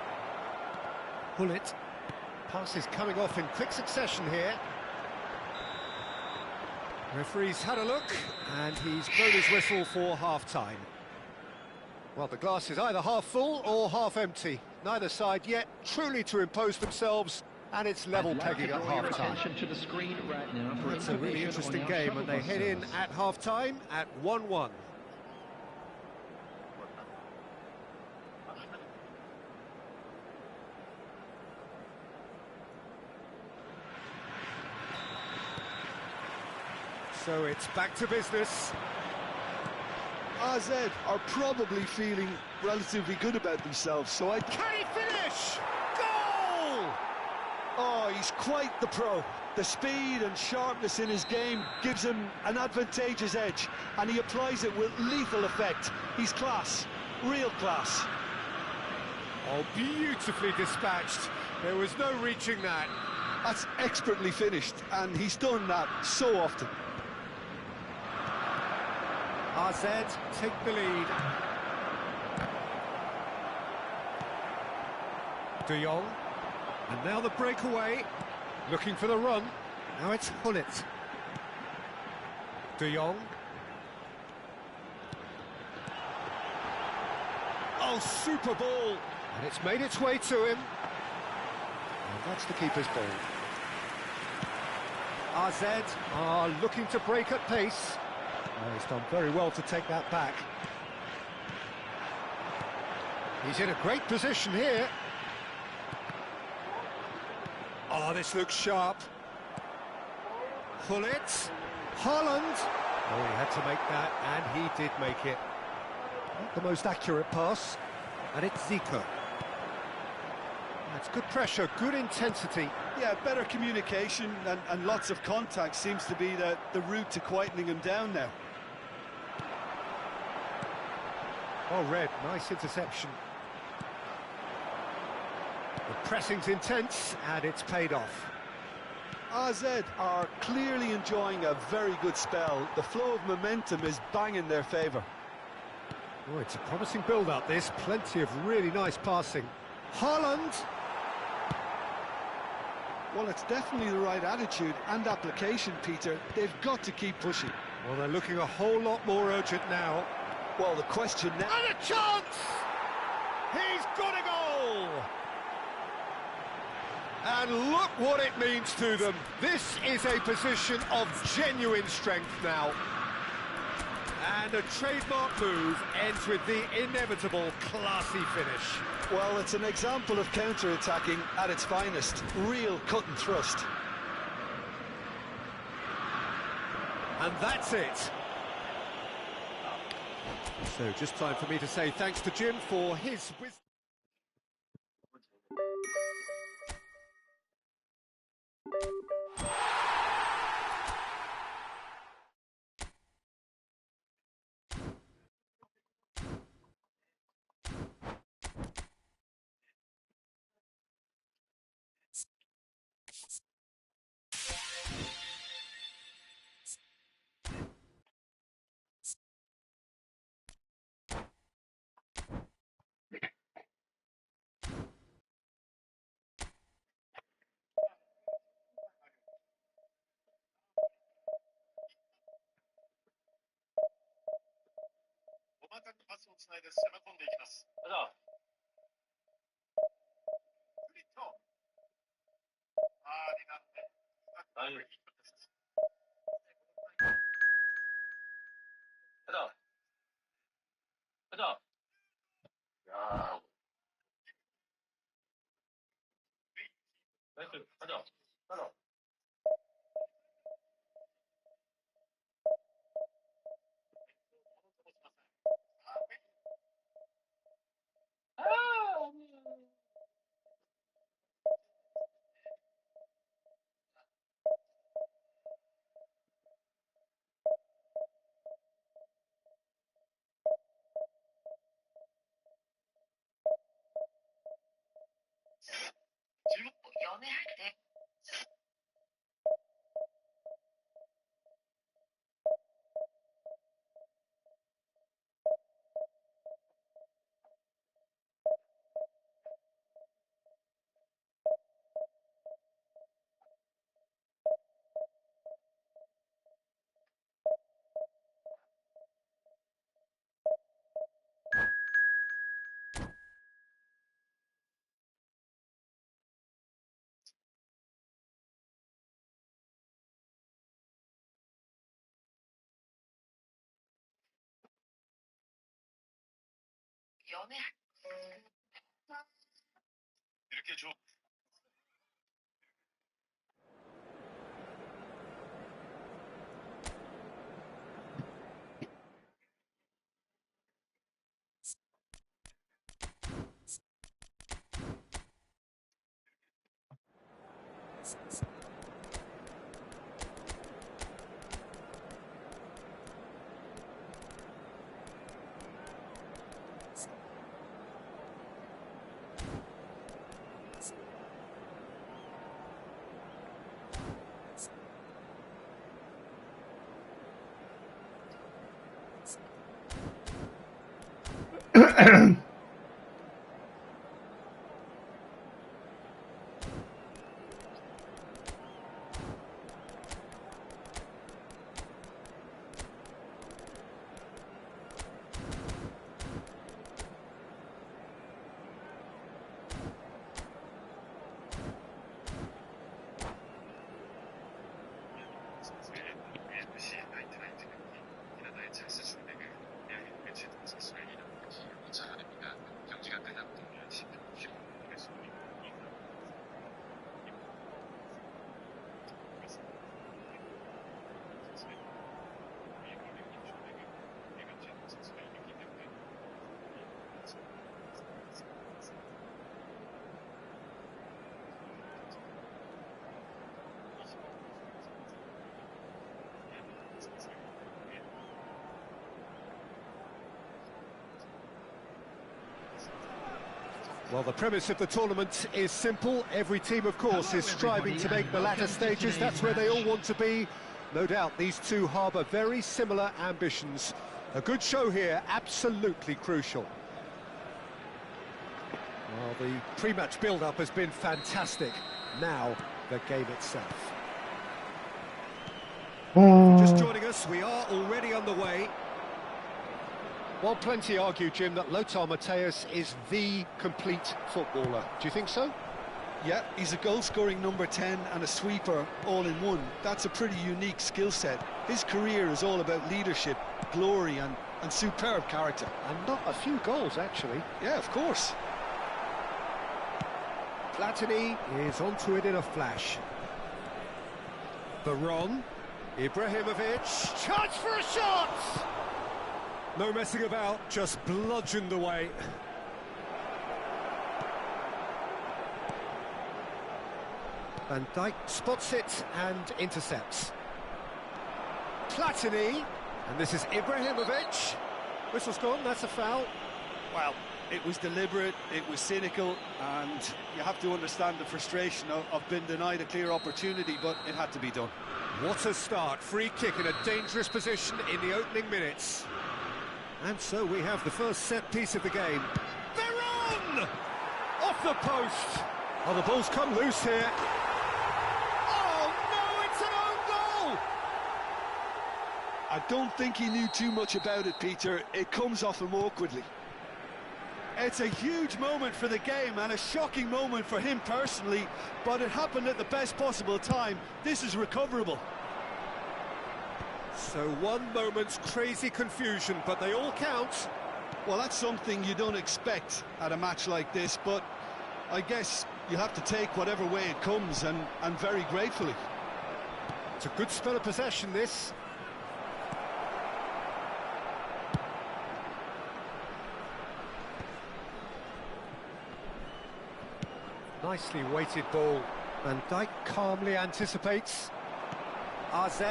Hullet. Passes coming off in quick succession here. Referee's had a look, and he's blown his whistle for half-time. Well, the glass is either half full or half empty. Neither side yet truly to impose themselves, and it's level pegging at half-time. To the screen right now for It's a really interesting game, and they head in at half-time at 1-1. So it's back to business. AZ are probably feeling relatively good about themselves, so I... Can he finish? Goal! Oh, he's quite the pro. The speed and sharpness in his game gives him an advantageous edge, and he applies it with lethal effect. He's class, real class. Oh, beautifully dispatched. There was no reaching that. That's expertly finished, and he's done that so often. AZ take the lead. De Jong. And now the breakaway. Looking for the run. Now it's Hullet. De Jong. Oh, super ball. And it's made its way to him. And that's the keeper's ball. AZ are looking to break at pace. Oh, he's done very well to take that back. He's in a great position here. Oh, this looks sharp. Hullet. Haaland. Oh, he had to make that, and he did make it. Not the most accurate pass. And it's Zico. That's good pressure, good intensity. Yeah, better communication and lots of contact seems to be the route to quietening him down now. Well read, nice interception. The pressing's intense, and it's paid off. AZ are clearly enjoying a very good spell. The flow of momentum is bang in their favour. Oh, it's a promising build-up, this. Plenty of really nice passing. Haaland! Well, it's definitely the right attitude and application, Peter. They've got to keep pushing. Well, they're looking a whole lot more urgent now. Well, the question now... And a chance! He's got a goal! And look what it means to them. This is a position of genuine strength now. And a trademark move ends with the inevitable classy finish. Well, it's an example of counter-attacking at its finest. Real cut and thrust. And that's it. So, just time for me to say thanks to Jim for his wisdom. Well, the premise of the tournament is simple. Every team, of course, is striving to make the latter stages. That's where they all want to be. No doubt these two harbour very similar ambitions. A good show here, absolutely crucial. Well, the pre-match build-up has been fantastic. Now, the game itself. Just joining us, we are already underway. Well, plenty argue, Jim, that Lothar Matthäus is the complete footballer. Do you think so? Yeah, he's a goal-scoring number 10 and a sweeper all in one. That's a pretty unique skill set. His career is all about leadership, glory and superb character. And not a few goals, actually. Yeah, of course. Platini is onto it in a flash. Veron, Ibrahimovic, chance for a shot! No messing about, just bludgeoned away. Van Dijk spots it and intercepts. Platini, and this is Ibrahimovic. Whistle's gone, that's a foul. Well, it was deliberate, it was cynical, and you have to understand the frustration of being denied a clear opportunity, but it had to be done. What a start, free kick in a dangerous position in the opening minutes. And so we have the first set piece of the game. Veron! Off the post! Oh, the ball's come loose here. Oh, no, it's an own goal! I don't think he knew too much about it, Peter. It comes off him awkwardly. It's a huge moment for the game and a shocking moment for him personally, but it happened at the best possible time. This is recoverable. So one moment's crazy confusion, but they all count. Well, that's something you don't expect at a match like this, but I guess you have to take whatever way it comes, and very gratefully. It's a good spell of possession, this. Nicely weighted ball. Van Dijk calmly anticipates. AZ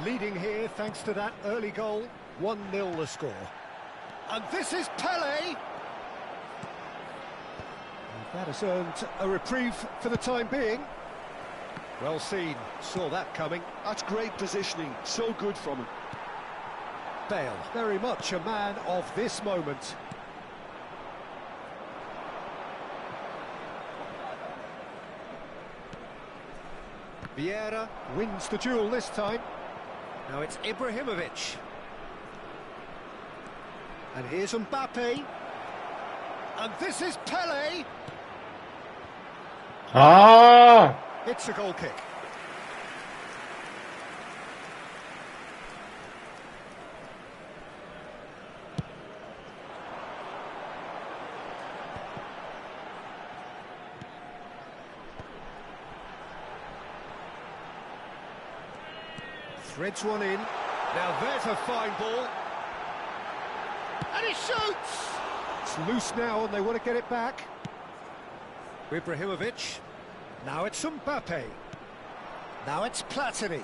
leading here thanks to that early goal. 1-0 the score. And this is Pele. And that has earned a reprieve for the time being. Well seen, saw that coming. That's great positioning, so good from him. Bale, very much a man of this moment. Vieira wins the duel this time. Now it's Ibrahimovic. And here's Mbappe. And this is Pele. Ah! It's a goal kick. Threads one in. Now there's a fine ball. And he shoots! It's loose now and they want to get it back. Ibrahimovic. Now it's Mbappe. Now it's Platini.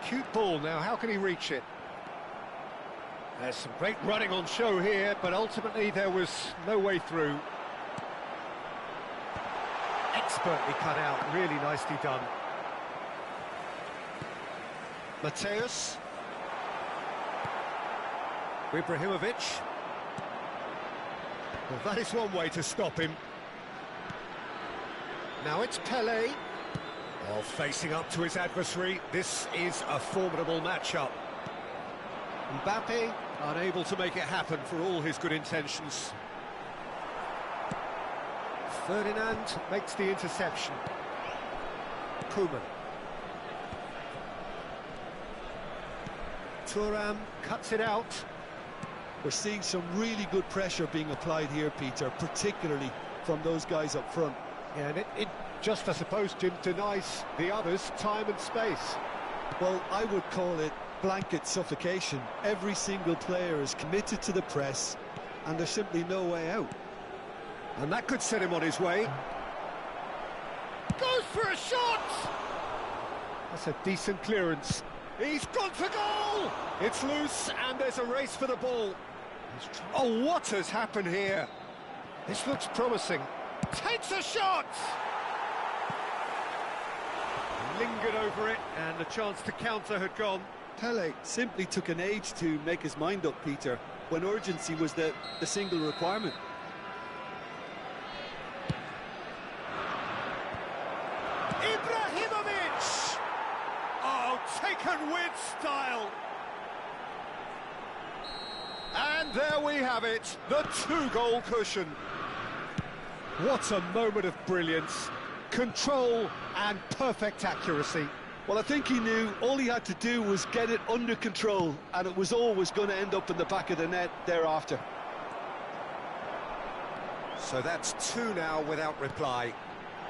Cute ball now, how can he reach it? There's some great running on show here, but ultimately there was no way through. Expertly cut out, really nicely done. Matthäus. Ibrahimovic. Well, that is one way to stop him. Now it's Pele. Oh, facing up to his adversary. This is a formidable matchup. Mbappe unable to make it happen for all his good intentions. Ferdinand makes the interception. Koeman. Thuram cuts it out. We're seeing some really good pressure being applied here, Peter, particularly from those guys up front. Yeah, and it just, I suppose, Jim, denies the others time and space. Well, I would call it blanket suffocation. Every single player is committed to the press, and there's simply no way out. And that could set him on his way. Goes for a shot! That's a decent clearance. He's gone for goal! It's loose and there's a race for the ball. Oh, what has happened here? This looks promising. Takes a shot! Lingered over it and the chance to counter had gone. Pele simply took an age to make his mind up, Peter, when urgency was the single requirement. Ibrahimovic! Oh, taken with style! And there we have it, the two-goal cushion. What a moment of brilliance, control and perfect accuracy. Well, I think he knew all he had to do was get it under control, and it was always going to end up in the back of the net thereafter. So that's two now without reply.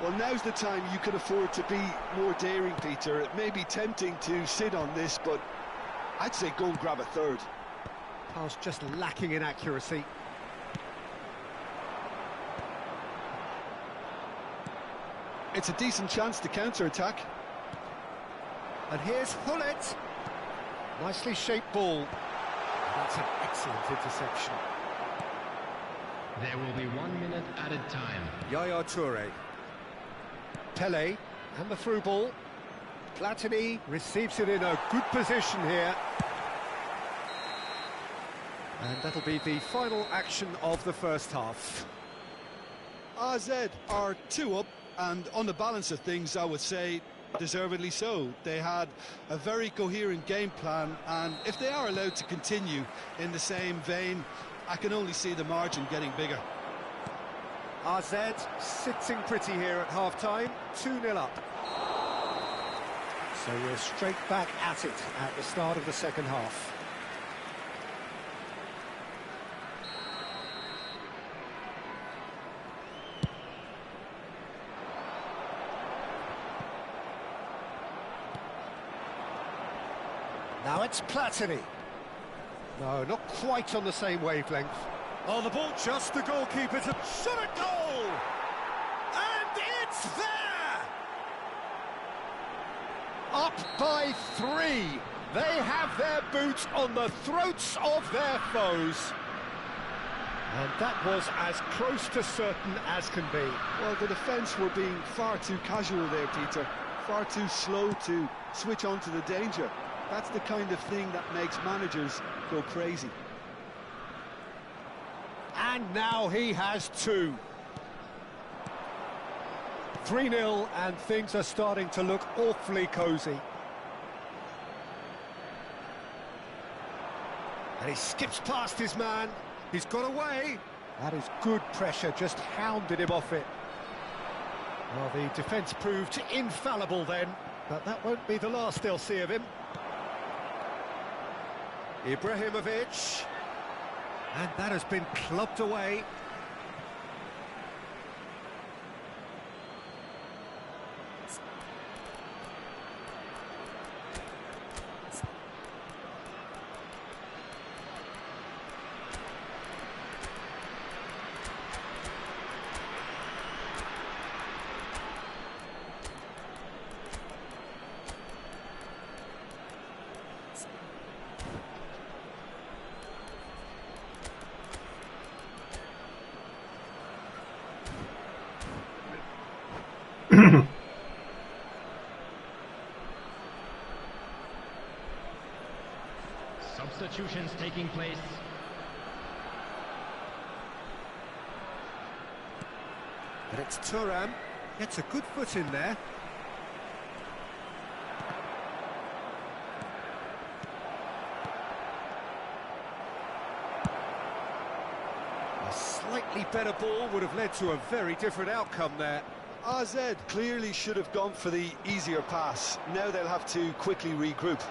Well, now's the time you can afford to be more daring, Peter. It may be tempting to sit on this, but I'd say go and grab a third. Pass just lacking in accuracy. It's a decent chance to counter-attack. And here's Hullet. Nicely shaped ball. That's an excellent interception. There will be 1 minute added time. Yaya Toure. Pele, and the through ball. Platini receives it in a good position here. And that'll be the final action of the first half. AZ are 2 up, and on the balance of things, I would say deservedly so. They had a very coherent game plan, and if they are allowed to continue in the same vein, I can only see the margin getting bigger. AZ sitting pretty here at half-time, 2-0 up. So we're straight back at it at the start of the second half. Now it's Platini. No, not quite on the same wavelength. Oh, the ball just the goalkeeper to shot a goal! And it's there! Up by 3. They have their boots on the throats of their foes. And that was as close to certain as can be. Well, the defence were being far too casual there, Peter. Far too slow to switch on to the danger. That's the kind of thing that makes managers go crazy. And now he has 2. 3-0, and things are starting to look awfully cosy. And he skips past his man. He's got away. That is good pressure, just hounded him off it. Well, the defence proved infallible then, but that won't be the last they'll see of him. Ibrahimovic. And that has been clubbed away. Substitutions taking place. And it's Thuram. Gets a good foot in there. A slightly better ball would have led to a very different outcome there. AZ clearly should have gone for the easier pass. Now they'll have to quickly regroup.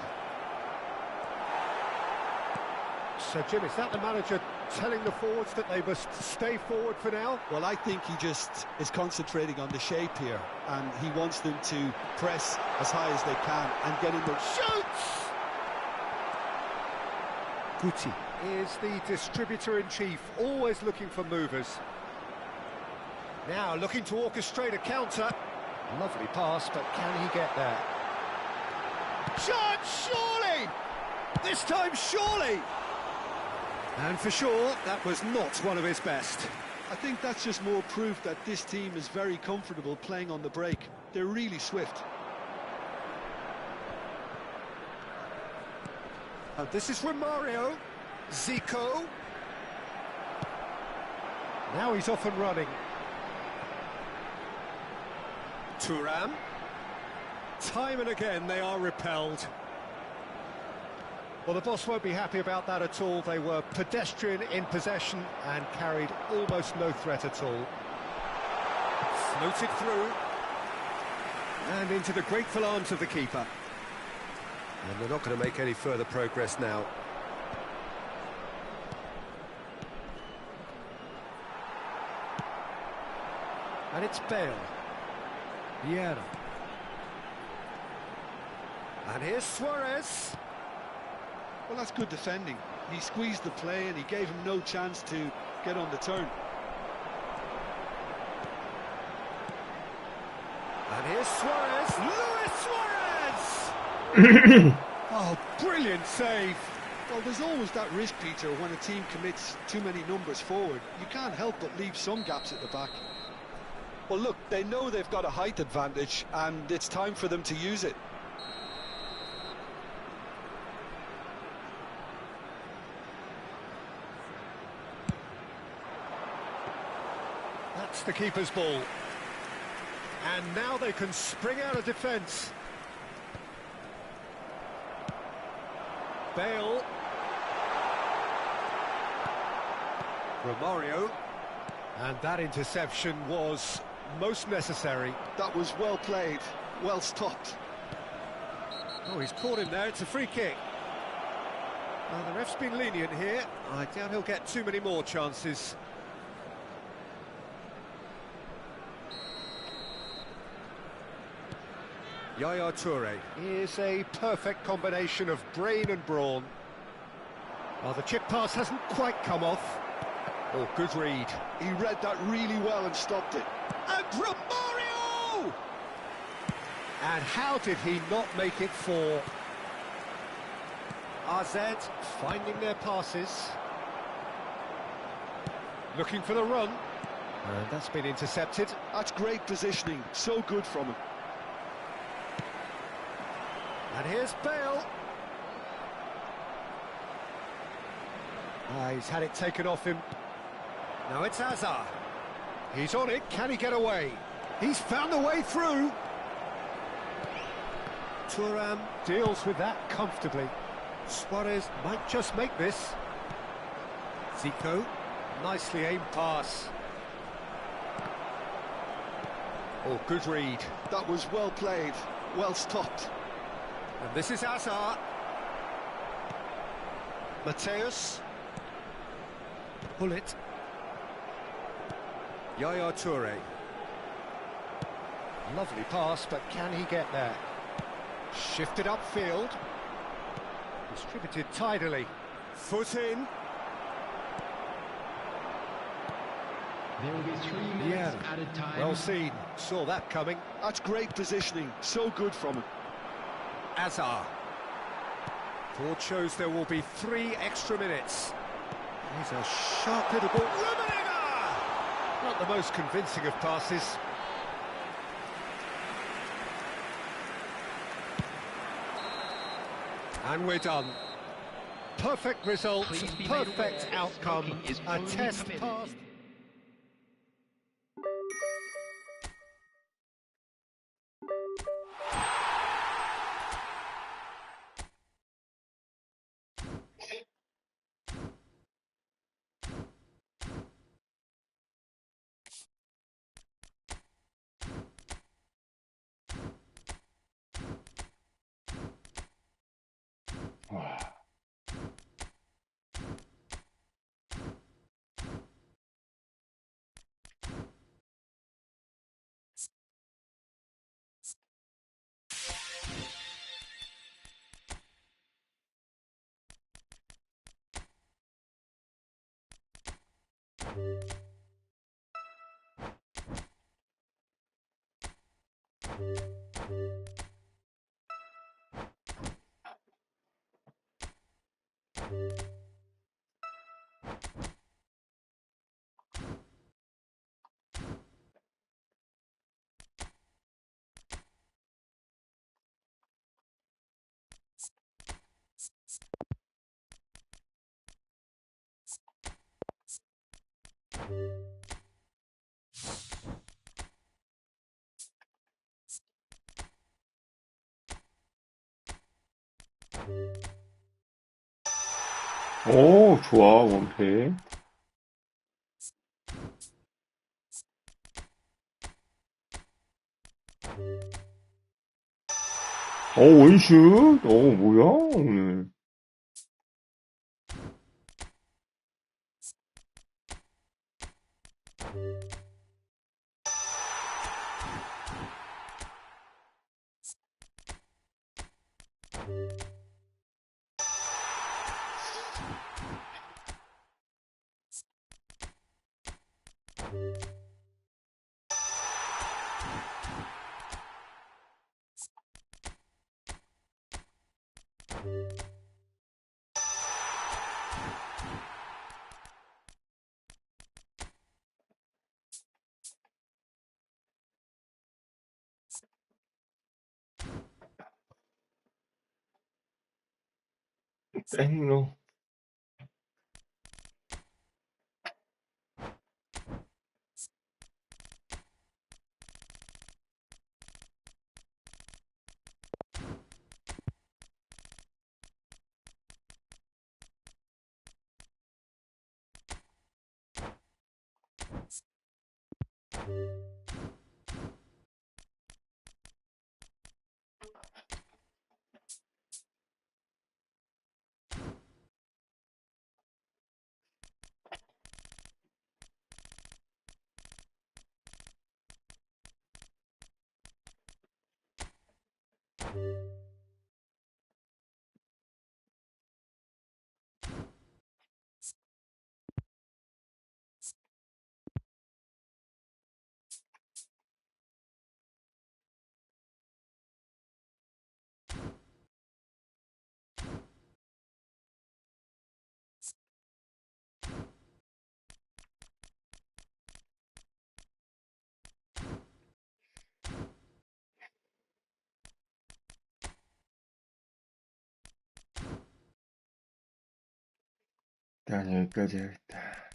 So, Jim, is that the manager telling the forwards that they must stay forward for now? Well, I think he just is concentrating on the shape here, and he wants them to press as high as they can and get in the... Shoots! Guti is the distributor-in-chief, always looking for movers. Now looking to orchestrate a counter. Lovely pass, but can he get there? Chance, surely! This time, surely! And for sure, that was not one of his best. I think that's just more proof that this team is very comfortable playing on the break. They're really swift. And this is Romario. Zico. Now he's off and running. Thuram. Time and again they are repelled. Well, the boss won't be happy about that at all. They were pedestrian in possession and carried almost no threat at all. Floated through. And into the grateful arms of the keeper. And they're not going to make any further progress now. And it's Bale. Vieira. And here's Suarez. Well, that's good defending. He squeezed the play and he gave him no chance to get on the turn. And here's Suarez. Luis Suarez! Oh, brilliant save. Well, there's always that risk, Peter, when a team commits too many numbers forward. You can't help but leave some gaps at the back. Well, look, they know they've got a height advantage and it's time for them to use it. That's the keeper's ball. And now they can spring out of defence. Bale. Romario. And that interception was most necessary. That was well played, well stopped. Oh, he's caught him there. It's a free kick. Well, the ref's been lenient here. I doubt he'll get too many more chances. Yaya Toure is a perfect combination of brain and brawn. Well, the chip pass hasn't quite come off. Oh, good read. He read that really well and stopped it. And Romario! And how did he not make it for AZ finding their passes? Looking for the run. And that's been intercepted. That's great positioning, so good from him. And here's Bale. He's had it taken off him. Now it's Hazard. He's on it. Can he get away? He's found the way through. Thuram deals with that comfortably. Suarez might just make this. Zico. Nicely aimed pass. Oh, good read. That was well played, well stopped. And this is Hazard. Mateus. Bullet. Yaya Toure. Lovely pass, but can he get there? Shifted upfield. Distributed tidily. Foot in. There will be 3 minutes added time. Well seen. Saw that coming. That's great positioning, so good from him. Hazard. Ford shows there will be 3 extra minutes. He's a sharp little ball. Rummenigge! Not the most convincing of passes. And we're done. Perfect result, Please be made perfect aware, outcome, smoking is a only test permitted. pass. 오, 좋아, 원패. 원슛? 뭐야, 오늘. 땡로. 일단 여기까지 해야겠다.